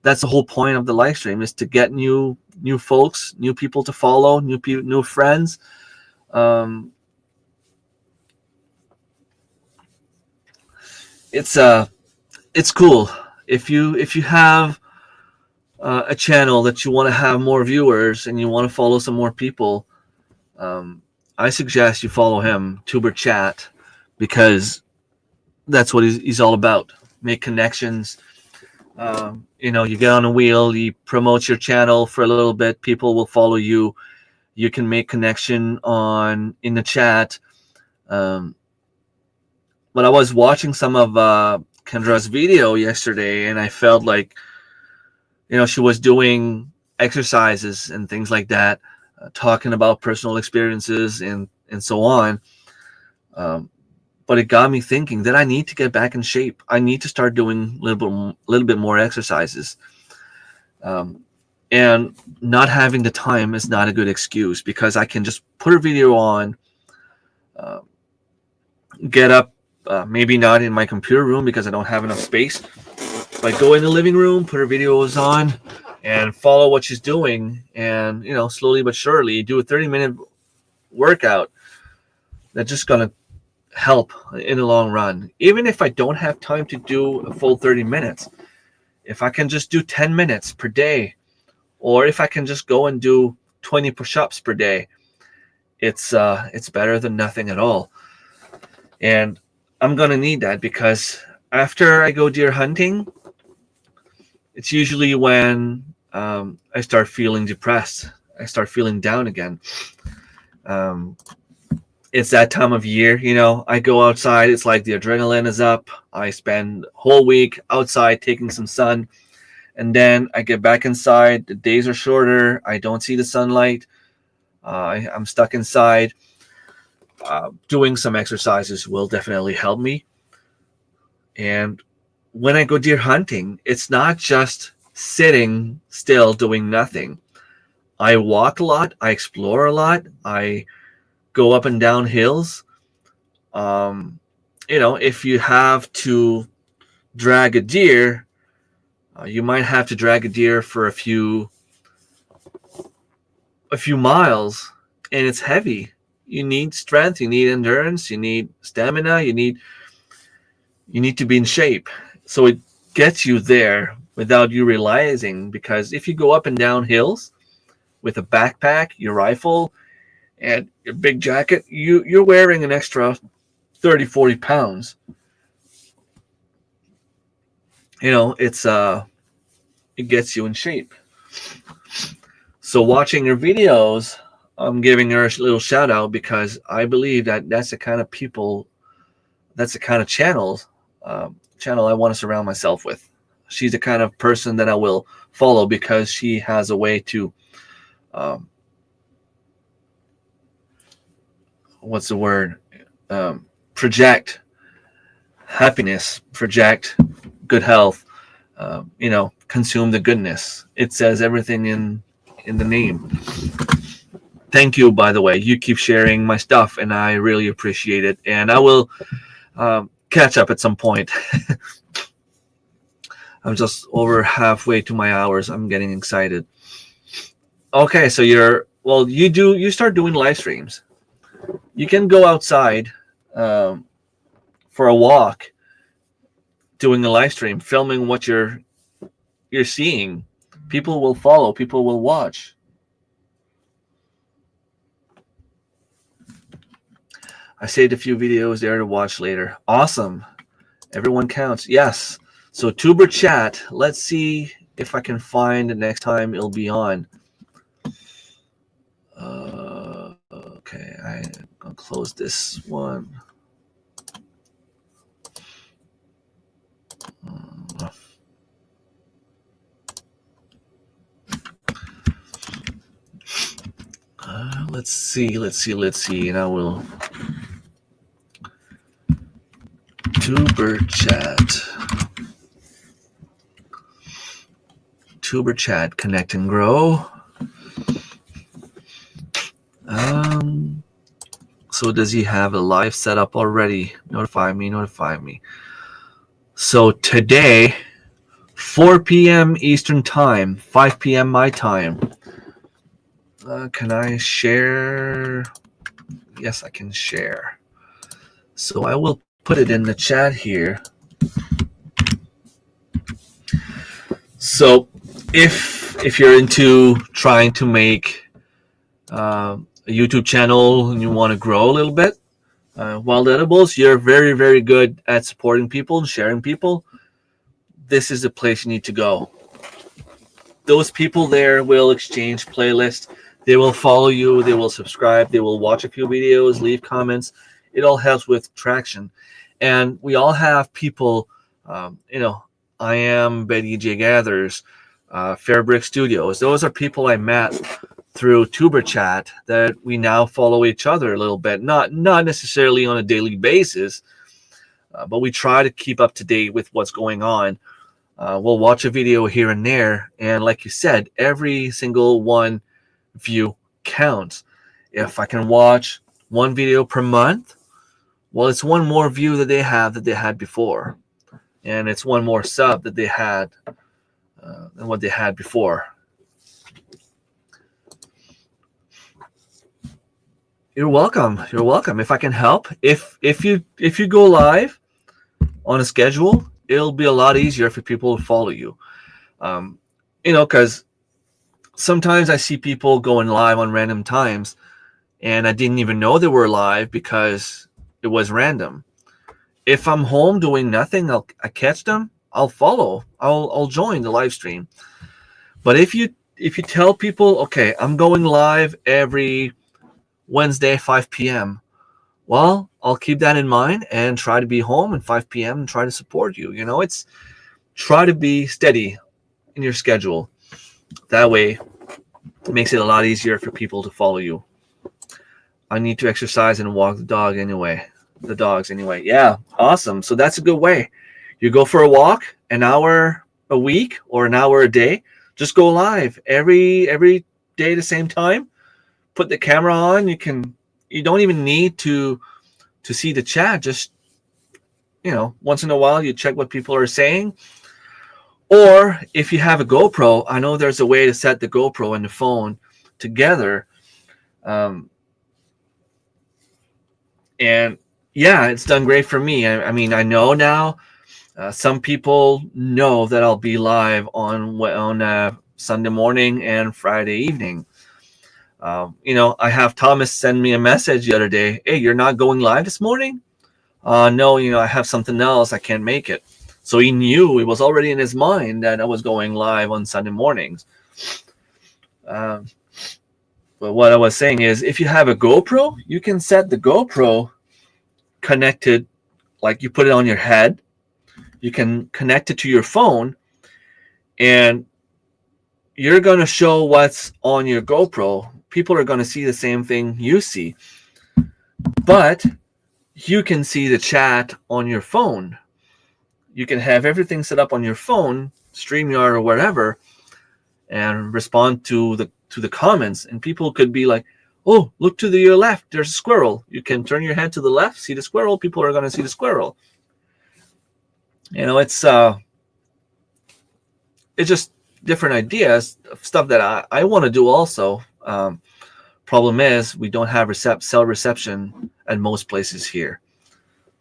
That's the whole point of the live stream, is to get new folks, new people to follow, new friends. It's cool if you have a channel that you want to have more viewers and you want to follow some more people. I suggest you follow him, Tuber Chat, because that's what he's all about. Make connections. You get on a wheel, you promote your channel for a little bit, people will follow you. You can make connection in the chat. But I was watching some of Kendra's video yesterday, and I felt like, she was doing exercises and things like that, talking about personal experiences and so on. But but it got me thinking that I need to get back in shape. I need to start doing a little bit more exercises. And not having the time is not a good excuse, because I can just put a video on, get up, maybe not in my computer room because I don't have enough space, but go in the living room, put her videos on, and follow what she's doing. And, slowly but surely do a 30-minute workout that's just going to help in the long run. Even if I don't have time to do a full 30 minutes, if I can just do 10 minutes per day, or if I can just go and do 20 push-ups per day, it's better than nothing at all. And I'm going to need that, because after I go deer hunting, it's usually when I start feeling depressed. I start feeling down again. It's that time of year, I go outside. It's like the adrenaline is up. I spend a whole week outside taking some sun. And then I get back inside. The days are shorter. I don't see the sunlight. I'm stuck inside. Doing some exercises will definitely help me. And when I go deer hunting, it's not just sitting still doing nothing. I walk a lot. I explore a lot. I go up and down hills. If you have to drag a deer, you might have to drag a deer for a few miles, and it's heavy. You need strength, you need endurance, you need stamina, you need to be in shape. So it gets you there without you realizing, because if you go up and down hills with a backpack, your rifle, and your big jacket, you're wearing an extra 30-40 pounds. It gets you in shape. So watching her videos, I'm giving her a little shout out, because I believe that that's the kind of people, that's the kind of channel I want to surround myself with. She's the kind of person that I will follow, because she has a way to, project happiness, project good health, consume the goodness. It says everything in the name. Thank you, by the way. You keep sharing my stuff, and I really appreciate it. And I will catch up at some point. I'm just over halfway to my hours. I'm getting excited. Okay, so you start doing live streams. You can go outside for a walk, doing a live stream, filming what you're seeing. People will follow. People will watch. I saved a few videos there to watch later. Awesome. Everyone counts. Yes. So Tuber Chat. Let's see if I can find the next time it'll be on. Okay. I'm going to close this one. Let's see. And I will Tuber Chat, connect and grow. So does he have a live setup already? Notify me. So today, 4 p.m. Eastern Time, 5 p.m. my time. Can I share? Yes, I can share. So I will put it in the chat here. So if you're into trying to make a YouTube channel and you want to grow a little bit, Wild Edibles, you're very, very good at supporting people and sharing people. This is the place you need to go. Those people there will exchange playlists. They will follow you. They will subscribe. They will watch a few videos, leave comments. It all helps with traction. And we all have people, I am Betty J. Gathers, Fairbrick Studios. Those are people I met through Tuber Chat that we now follow each other a little bit. Not necessarily on a daily basis, but we try to keep up to date with what's going on. We'll watch a video here and there, and like you said, every single one view counts. If I can watch one video per month, well, it's one more view that they had before, and it's one more sub that they had than what they had before. You're welcome. You're welcome. If I can help, if you go live on a schedule, it'll be a lot easier for people to follow you. Because sometimes I see people going live on random times, and I didn't even know they were live because it was random. If I'm home doing nothing, I catch them. I'll follow. I'll join the live stream. But if you tell people, okay, I'm going live every Wednesday 5 p.m., well, I'll keep that in mind and try to be home at 5 p.m. and try to support you. It's try to be steady in your schedule. That way, it makes it a lot easier for people to follow you. I need to exercise and walk the dogs anyway. Yeah, awesome. So that's a good way. You go for a walk, an hour a week or an hour a day. Just go live every day at the same time. Put the camera on. You don't even need to see the chat. Just once in a while you check what people are saying. Or if you have a GoPro, I know there's a way to set the GoPro and the phone together. And yeah, it's done great for me. I mean, I know now. Some people know that I'll be live on Sunday morning and Friday evening. I have Thomas send me a message the other day. Hey, you're not going live this morning? No, I have something else. I can't make it. So he knew, it was already in his mind that I was going live on Sunday mornings. But what I was saying is, if you have a GoPro, you can set the GoPro connected, like you put it on your head. You can connect it to your phone, and you're going to show what's on your GoPro. People are going to see the same thing you see. But you can see the chat on your phone. You can have everything set up on your phone, StreamYard or whatever, and respond to the comments. And people could be like, oh, look to your left, there's a squirrel. You can turn your head to the left, see the squirrel. People are going to see the squirrel. It's just different ideas, stuff that I want to do also. Problem is, we don't have cell reception at most places here.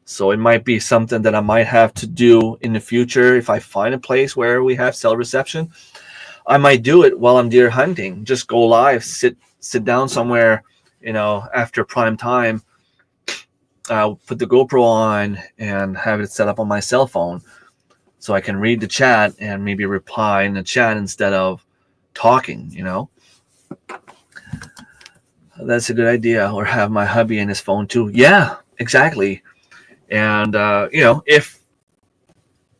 So it might be something that I might have to do in the future. If I find a place where we have cell reception, I might do it while I'm deer hunting. Just go live, sit down somewhere, after prime time, put the GoPro on and have it set up on my cell phone so I can read the chat and maybe reply in the chat instead of talking, That's a good idea. Or have my hubby in his phone too. Yeah, exactly. And,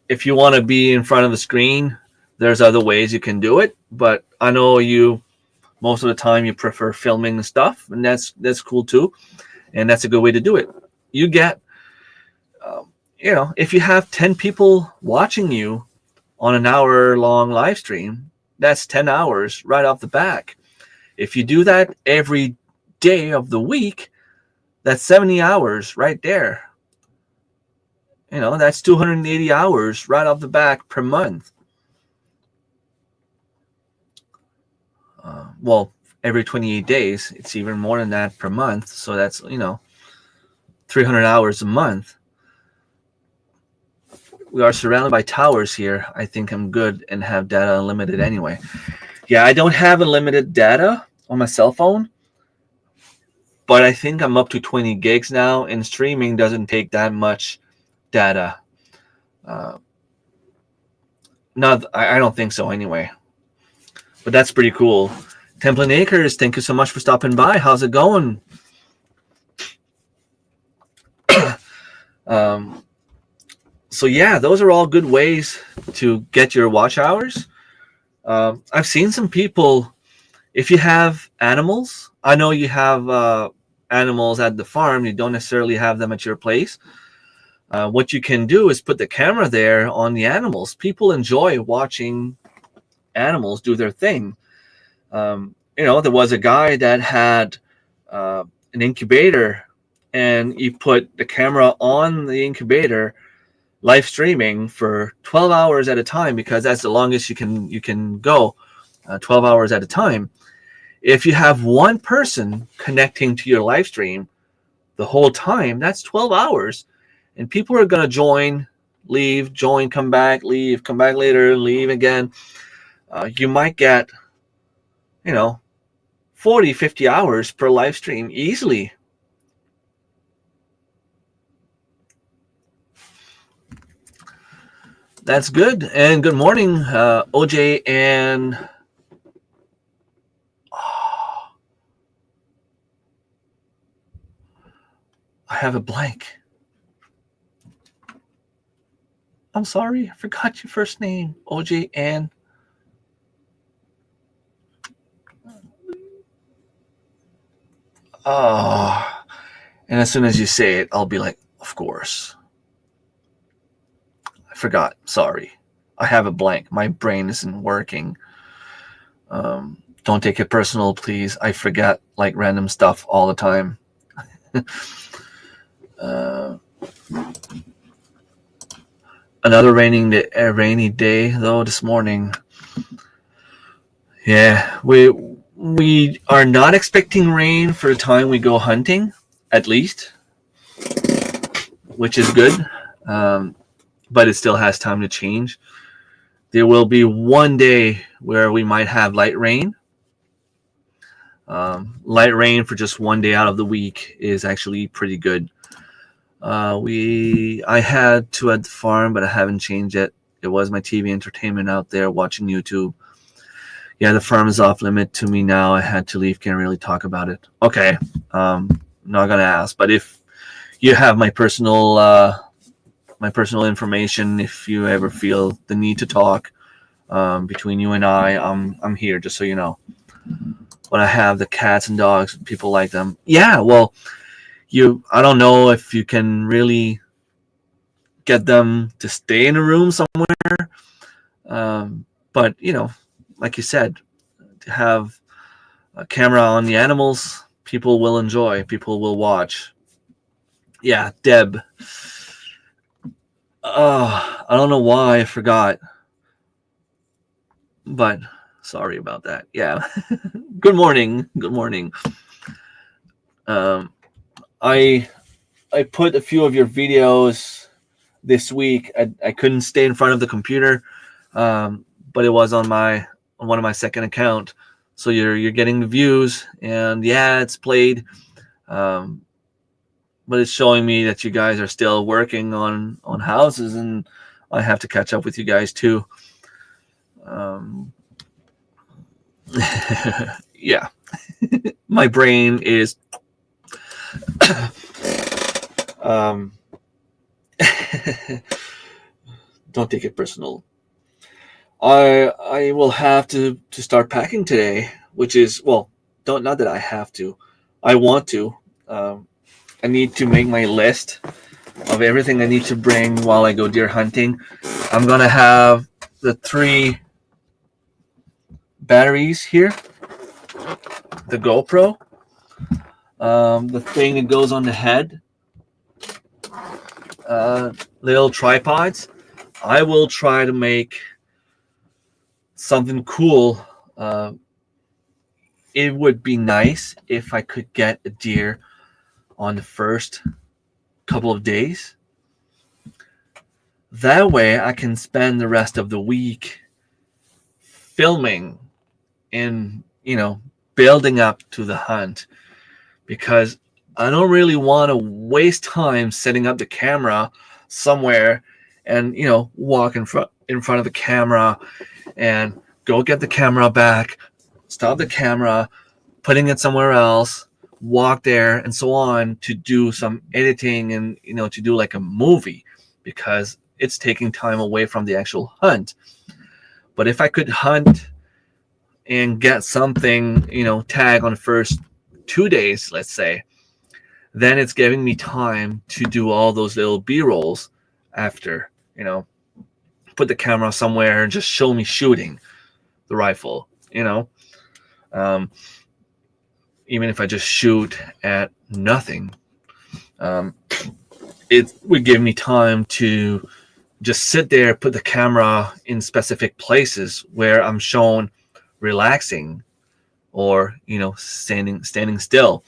if you want to be in front of the screen, there's other ways you can do it. But I know most of the time you prefer filming and stuff, and that's cool too. And that's a good way to do it. You get, if you have 10 people watching you on an hour-long live stream, that's 10 hours right off the back. If you do that every day of the week, that's 70 hours right there. That's 280 hours right off the back per month. Well, every 28 days, it's even more than that per month. So that's, 300 hours a month. We are surrounded by towers here. I think I'm good and have data unlimited anyway. Yeah, I don't have unlimited data on my cell phone, but I think I'm up to 20 gigs now, and streaming doesn't take that much data. I don't think so anyway. But that's pretty cool. Templin Acres, thank you so much for stopping by. How's it going? So yeah, those are all good ways to get your watch hours. I've seen some people, if you have animals, I know you have animals at the farm, you don't necessarily have them at your place. What you can do is put the camera there on the animals. People enjoy watching animals do their thing. There was a guy that had an incubator, and he put the camera on the incubator, live streaming for 12 hours at a time, because that's the longest you can go, 12 hours at a time. If you have one person connecting to your live stream the whole time, that's 12 hours. And people are going to join, leave, join, come back, leave, come back later, leave again. You might get, 40, 50 hours per live stream easily. That's good. And good morning, OJ and I have a blank. I'm sorry, I forgot your first name. OJ and and as soon as you say it, I'll be like, of course. I forgot. Sorry. I have a blank. My brain isn't working. Don't take it personal, please. I forget like random stuff all the time. Another rainy day though this morning. Yeah, we are not expecting rain for the time we go hunting, at least, which is good. But it still has time to change. There will be one day where we might have light rain. Light rain for just one day out of the week is actually pretty good. I had to at the farm, but I haven't changed it. It was my TV entertainment out there watching YouTube. Yeah, the farm is off limit to me now. I had to leave. Can't really talk about it. Okay, not gonna ask. But if you have my personal information, if you ever feel the need to talk between you and I'm here. Just so you know. But I have the cats and dogs. People like them. Yeah, well. I don't know if you can really get them to stay in a room somewhere. But, like you said, to have a camera on the animals, people will enjoy, people will watch. Yeah, Deb. I don't know why I forgot. But sorry about that. Yeah. Good morning. Good morning. I put a few of your videos this week. I couldn't stay in front of the computer, but it was on one of my second account. So you're getting the views, and yeah, it's played, but it's showing me that you guys are still working on houses, and I have to catch up with you guys too. Yeah, my brain is. Don't take it personal. I will have to start packing today, which is, well, not that I have to. I want to. I need to make my list of everything I need to bring while I go deer hunting. I'm gonna have the 3 batteries here, the GoPro, the thing that goes on the head, little tripods. I will try to make something cool. It would be nice if I could get a deer on the first couple of days. That way I can spend the rest of the week filming and, building up to the hunt, because I don't really want to waste time setting up the camera somewhere and, walk in front of the camera and go get the camera back, stop the camera, putting it somewhere else, walk there, and so on, to do some editing and, to do like a movie, because it's taking time away from the actual hunt. But if I could hunt and get something, tag on the first 2 days, let's say, then it's giving me time to do all those little B-rolls after, put the camera somewhere and just show me shooting the rifle, um, even if I just shoot at nothing. It would give me time to just sit there, put the camera in specific places where I'm shown relaxing or, standing still.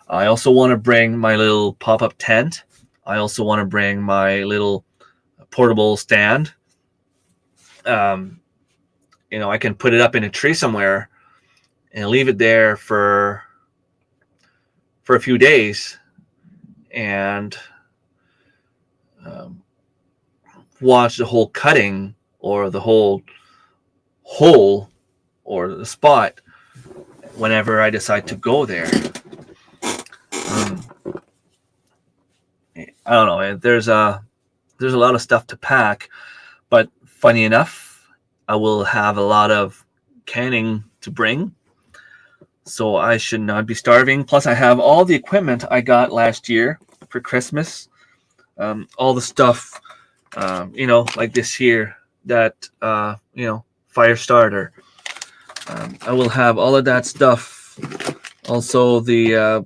I also want to bring my little pop-up tent. I also want to bring my little portable stand. I can put it up in a tree somewhere and leave it there for a few days and watch the whole cutting or the whole hole or the spot whenever I decide to go there. I don't know. There's a lot of stuff to pack, but funny enough, I will have a lot of canning to bring, so I should not be starving. Plus, I have all the equipment I got last year for Christmas. All the stuff, like this here, that fire starter. I will have all of that stuff. Also, the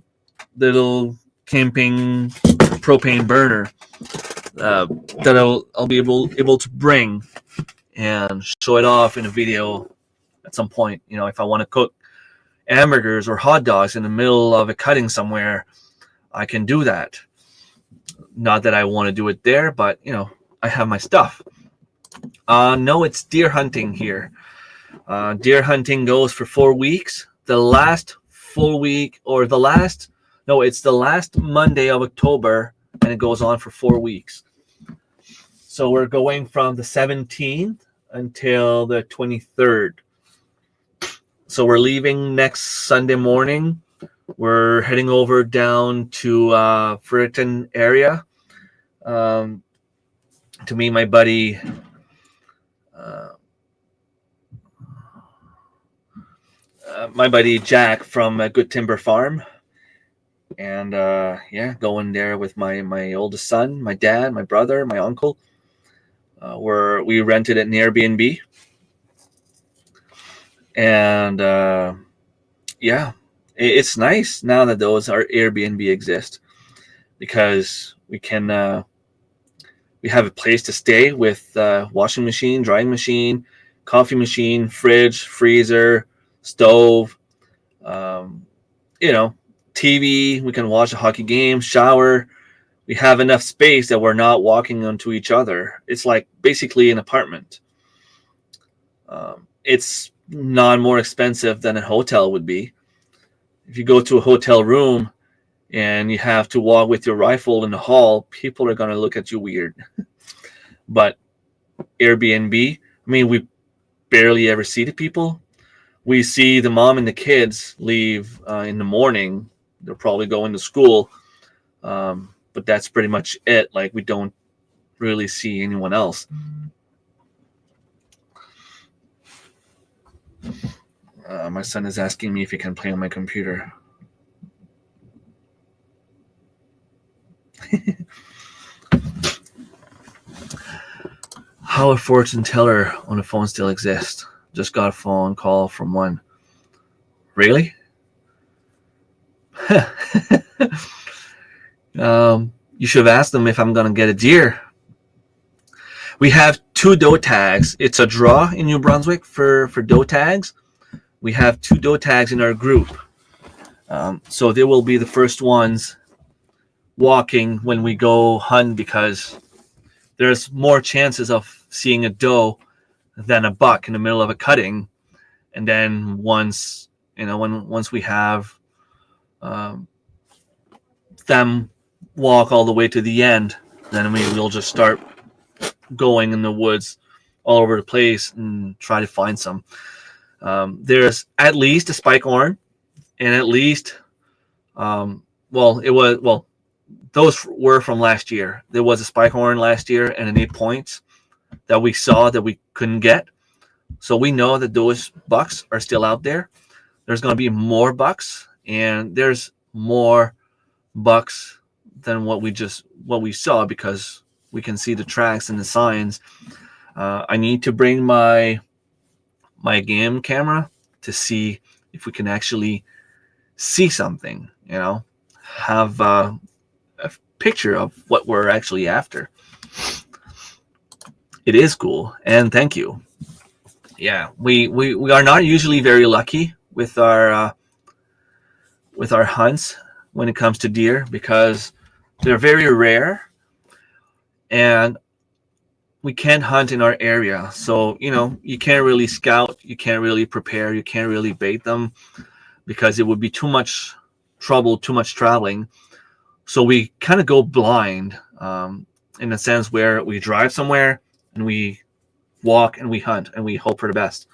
little camping propane burner that I'll be able to bring and show it off in a video at some point. If I want to cook hamburgers or hot dogs in the middle of a cutting somewhere, I can do that. Not that I want to do it there, but I have my stuff. No, it's deer hunting here. Deer hunting goes for 4 weeks. The last full week, it's the last Monday of October, and it goes on for 4 weeks. So we're going from the 17th until the 23rd. So we're leaving next Sunday morning. We're heading over down to Fredericton area to meet my buddy Jack from Good Timber Farm. And going there with my oldest son, my dad, my brother, my uncle. We rented an Airbnb. And it's nice now that those are Airbnb exist, because we can we have a place to stay with washing machine, drying machine, coffee machine, fridge, freezer, stove, TV. We can watch a hockey game, shower. We have enough space that we're not walking onto each other. It's like basically an apartment. It's not more expensive than a hotel would be. If you go to a hotel room and you have to walk with your rifle in the hall, people are going to look at you weird. But Airbnb, we barely ever see the people. We see the mom and the kids leave in the morning. They're probably going to school. But that's pretty much it. Like, we don't really see anyone else. My son is asking me if he can play on my computer. How a fortune teller on a phone still exists. Just got a phone call from one. Really? You should have asked them if I'm going to get a deer. We have 2 doe tags. It's a draw in New Brunswick for doe tags. We have 2 doe tags in our group. So they will be the first ones walking when we go hunt, because there's more chances of seeing a doe than a buck in the middle of a cutting. And then once we have them walk all the way to the end, then we'll just start going in the woods all over the place and try to find some. There's at least a spike horn, and at least those were from last year. There was a spike horn last year and an 8 points that we saw that we couldn't get. So we know that those bucks are still out there. There's going to be more bucks, and there's more bucks than what we saw, because we can see the tracks and the signs. I need to bring my game camera to see if we can actually see something, have a picture of what we're actually after. It is cool, and thank you. Yeah, we are not usually very lucky with our hunts when it comes to deer, because they're very rare, and we can't hunt in our area. So you can't really scout, you can't really prepare, you can't really bait them, because it would be too much trouble, too much traveling. So we kind of go blind, in a sense where we drive somewhere and we walk and we hunt and we hope for the best.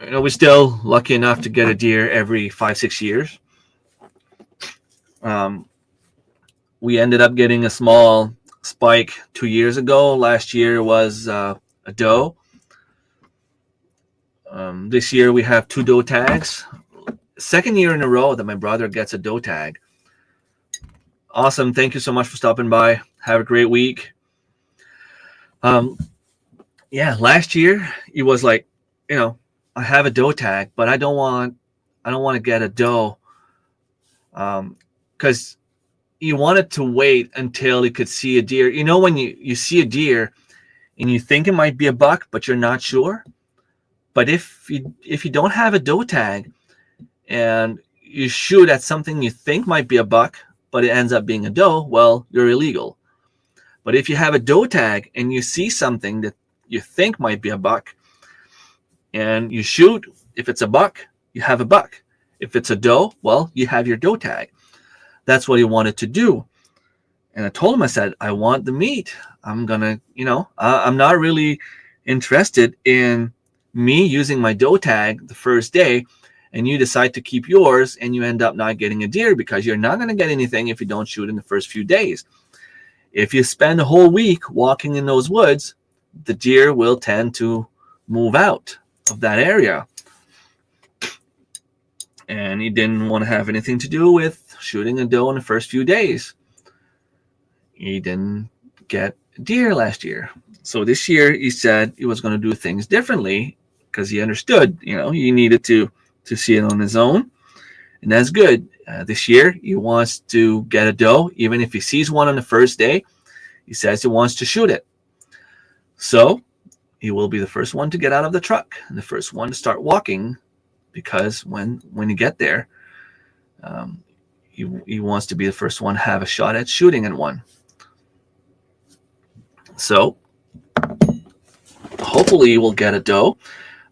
We're still lucky enough to get a deer every 5-6 years. We ended up getting a small spike 2 years ago. Last year was a doe. This year we have 2 doe tags. Second year in a row that my brother gets a doe tag. Awesome. Thank you so much for stopping by. Have a great week. Last year it was like, I have a doe tag, but I don't want to get a doe, because you wanted to wait until you could see a deer. When you see a deer and you think it might be a buck, but you're not sure. But if you don't have a doe tag and you shoot at something you think might be a buck, but it ends up being a doe, well, you're illegal. But if you have a doe tag and you see something that you think might be a buck and you shoot, if it's a buck, you have a buck. If it's a doe, well, you have your doe tag. That's what he wanted to do. And I told him, I said, I want the meat. I'm going to, I'm not really interested in me using my doe tag the first day and you decide to keep yours and you end up not getting a deer, because you're not going to get anything if you don't shoot in the first few days. If you spend a whole week walking in those woods, the deer will tend to move out of that area. And he didn't want to have anything to do with shooting a doe in the first few days. He didn't get deer last year. So this year he said he was going to do things differently, because he understood, he needed to see it on his own. And that's good. This year he wants to get a doe. Even if he sees one on the first day, he says he wants to shoot it. So he will be the first one to get out of the truck and the first one to start walking, because when you get there, he wants to be the first one to have a shot at shooting at one. So hopefully we'll get a doe.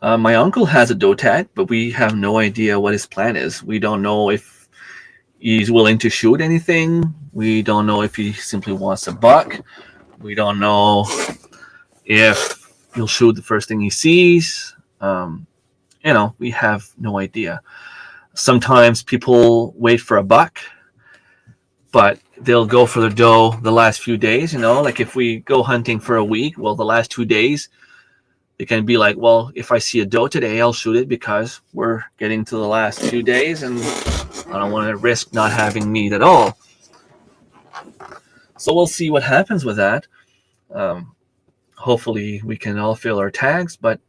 My uncle has a doe tag, but we have no idea what his plan is. We don't know if he's willing to shoot anything. We don't know if he simply wants a buck. We don't know if he'll shoot the first thing he sees. We have no idea. Sometimes people wait for a buck, but they'll go for the doe the last few days. Like if we go hunting for a week, well, the last 2 days, it can be like, well, if I see a doe today, I'll shoot it, because we're getting to the last few days and I don't want to risk not having meat at all. So we'll see what happens with that. Hopefully we can all fill our tags, but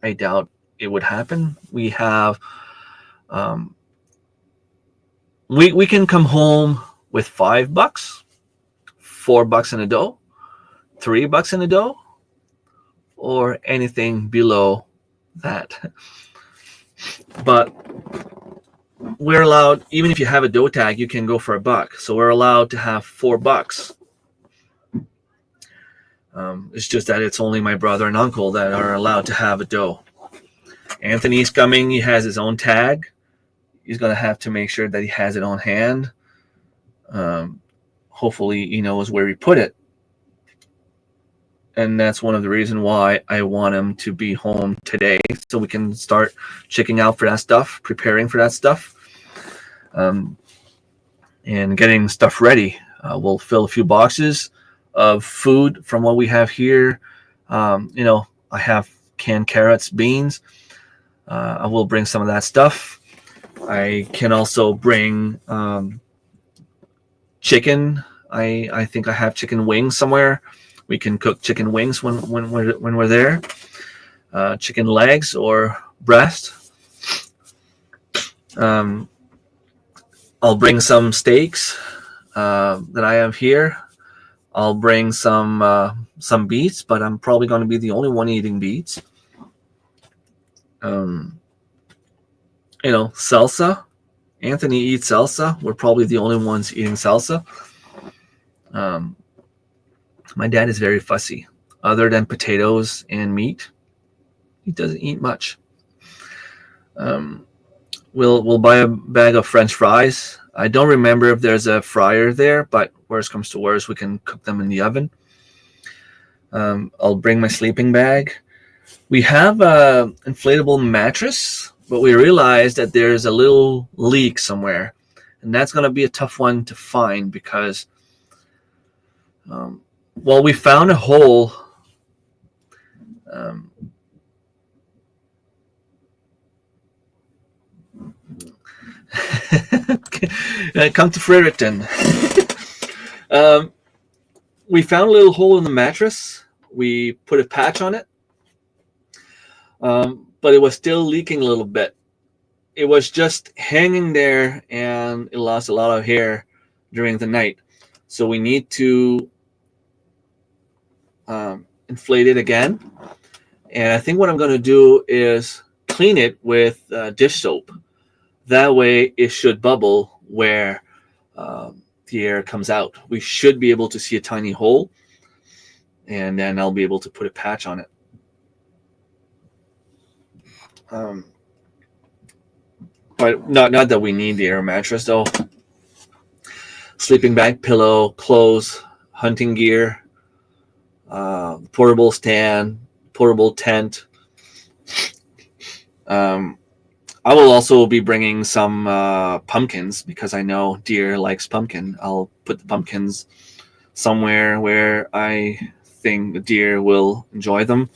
I doubt it would happen. We have, we can come home with $5, $4 in a doe, $3 in a doe, or anything below that. But we're allowed, even if you have a doe tag, you can go for a buck. So we're allowed to have $4. It's just that it's only my brother and uncle that are allowed to have a doe. Anthony's coming. He has his own tag. He's going to have to make sure that he has it on hand. Hopefully he knows where he put it. And that's one of the reasons why I want him to be home today, so we can start checking out for that stuff, preparing for that stuff, and getting stuff ready. We'll fill a few boxes of food from what we have here. I have canned carrots, beans. I will bring some of that stuff. I can also bring chicken. I think I have chicken wings somewhere. We can cook chicken wings when we're there. Chicken legs or breast. Um, I'll bring some steaks that I have here. I'll bring some beets, but I'm probably going to be the only one eating beets. Salsa. Anthony eats salsa. We're probably the only ones eating salsa. My dad is very fussy. Other than potatoes and meat, he doesn't eat much. We'll buy a bag of French fries. I don't remember if there's a fryer there, but worst comes to worst, we can cook them in the oven. I'll bring my sleeping bag. We have an inflatable mattress, but we realized that there's a little leak somewhere, and that's going to be a tough one to find because, we found a hole. Come to Fredericton. We found a little hole in the mattress. We put a patch on it, but it was still leaking a little bit. It was just hanging there, and it lost a lot of hair during the night. So we need to inflate it again. And I think what I'm going to do is clean it with dish soap. That way it should bubble where the air comes out. We should be able to see a tiny hole, and then I'll be able to put a patch on it. But not that we need the air mattress though. Sleeping bag, pillow, clothes, hunting gear, portable stand, portable tent. I will also be bringing some pumpkins because I know deer likes pumpkin. I'll put the pumpkins somewhere where I think the deer will enjoy them.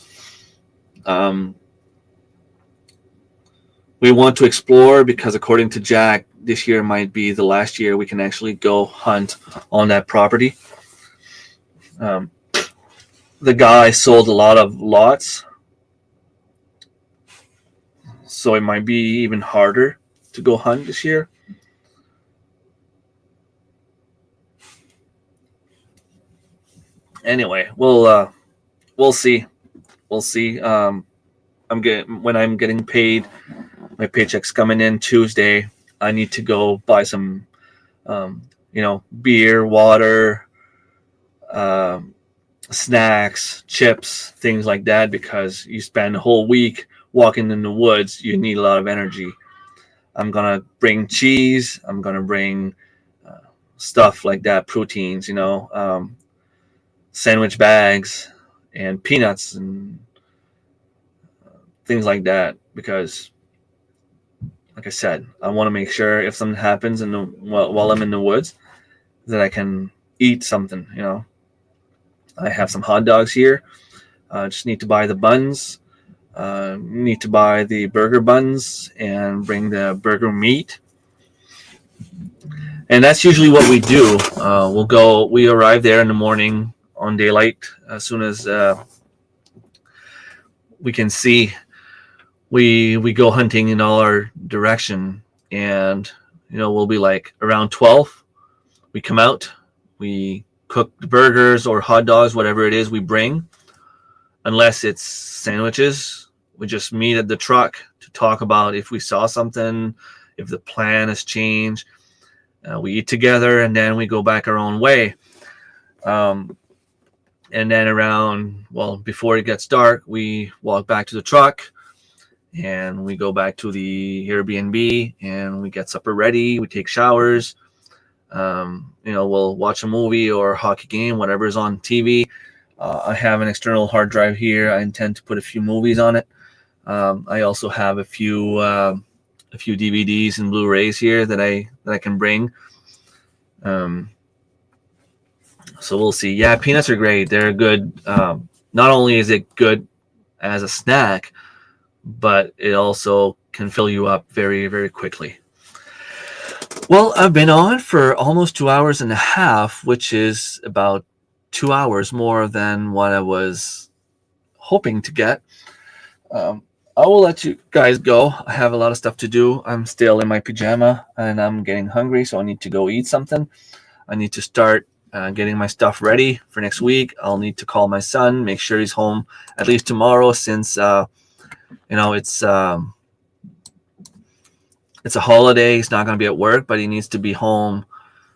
We want to explore because according to Jack, this year might be the last year we can actually go hunt on that property. The guy sold a lot of lots, so it might be even harder to go hunt this year. Anyway, we'll see. We'll see. When I'm getting paid, my paycheck's coming in Tuesday. I need to go buy some, beer, water, snacks, chips, things like that, because you spend a whole week walking in the woods. You need a lot of energy. I'm gonna bring cheese. I'm gonna bring stuff like that, proteins, sandwich bags and peanuts and things like that, because like I said, I want to make sure if something happens while I'm in the woods that I can eat something. I have some hot dogs here. Just need to buy the buns. Need to buy the burger buns and bring the burger meat. And that's usually what we do. We arrive there in the morning on daylight as soon as we can see. We go hunting in all our direction, and we'll be like around 12. We come out, we cook the burgers or hot dogs, whatever it is we bring. Unless it's sandwiches, we just meet at the truck to talk about if we saw something, if the plan has changed. We eat together, and then we go back our own way. And then before it gets dark, we walk back to the truck, and we go back to the Airbnb, and we get supper ready. We take showers. We'll watch a movie or a hockey game, whatever is on TV. I have an external hard drive here. I intend to put a few movies on it. I also have a few DVDs and Blu-rays here that I can bring. So we'll see. Yeah, peanuts are great. They're good. Not only is it good as a snack, but it also can fill you up very, very quickly. Well, I've been on for almost 2 hours and a half, which is about 2 hours more than what I was hoping to get. Um, I will let you guys go. I have a lot of stuff to do. I'm still in my pajama and I'm getting hungry, so I need to go eat something. I need to start getting my stuff ready for next week. I'll need to call my son, make sure he's home at least tomorrow, since it's a holiday. He's not going to be at work, but he needs to be home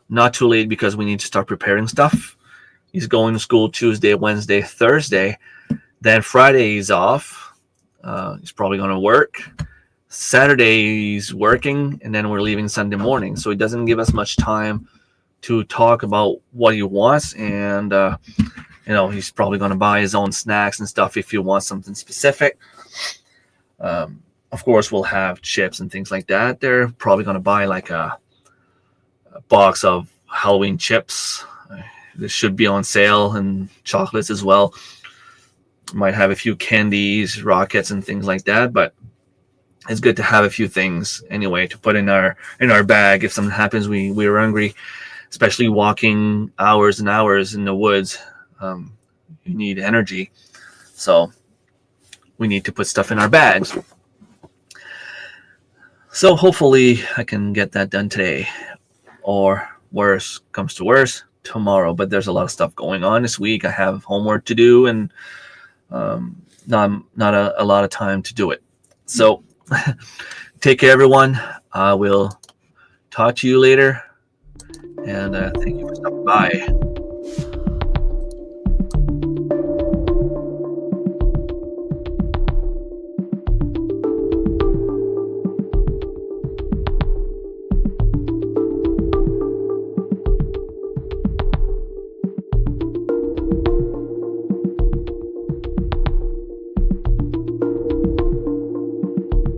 not too late because we need to start preparing stuff. He's going to school Tuesday, Wednesday, Thursday. Then Friday he's off. He's probably going to work. Saturday he's working, and then we're leaving Sunday morning. So he doesn't give us much time to talk about what he wants, and he's probably going to buy his own snacks and stuff if he wants something specific. Of course, we'll have chips and things like that. They're probably going to buy like a box of Halloween chips. This should be on sale, and chocolates as well. Might have a few candies, rockets, and things like that. But it's good to have a few things anyway to put in our bag if something happens. We're hungry, especially walking hours and hours in the woods. You need energy, so we need to put stuff in our bags. So hopefully I can get that done today, or worse comes to worse, tomorrow. But there's a lot of stuff going on this week. I have homework to do, and not a lot of time to do it. So take care, everyone. I will talk to you later, and thank you for stopping by.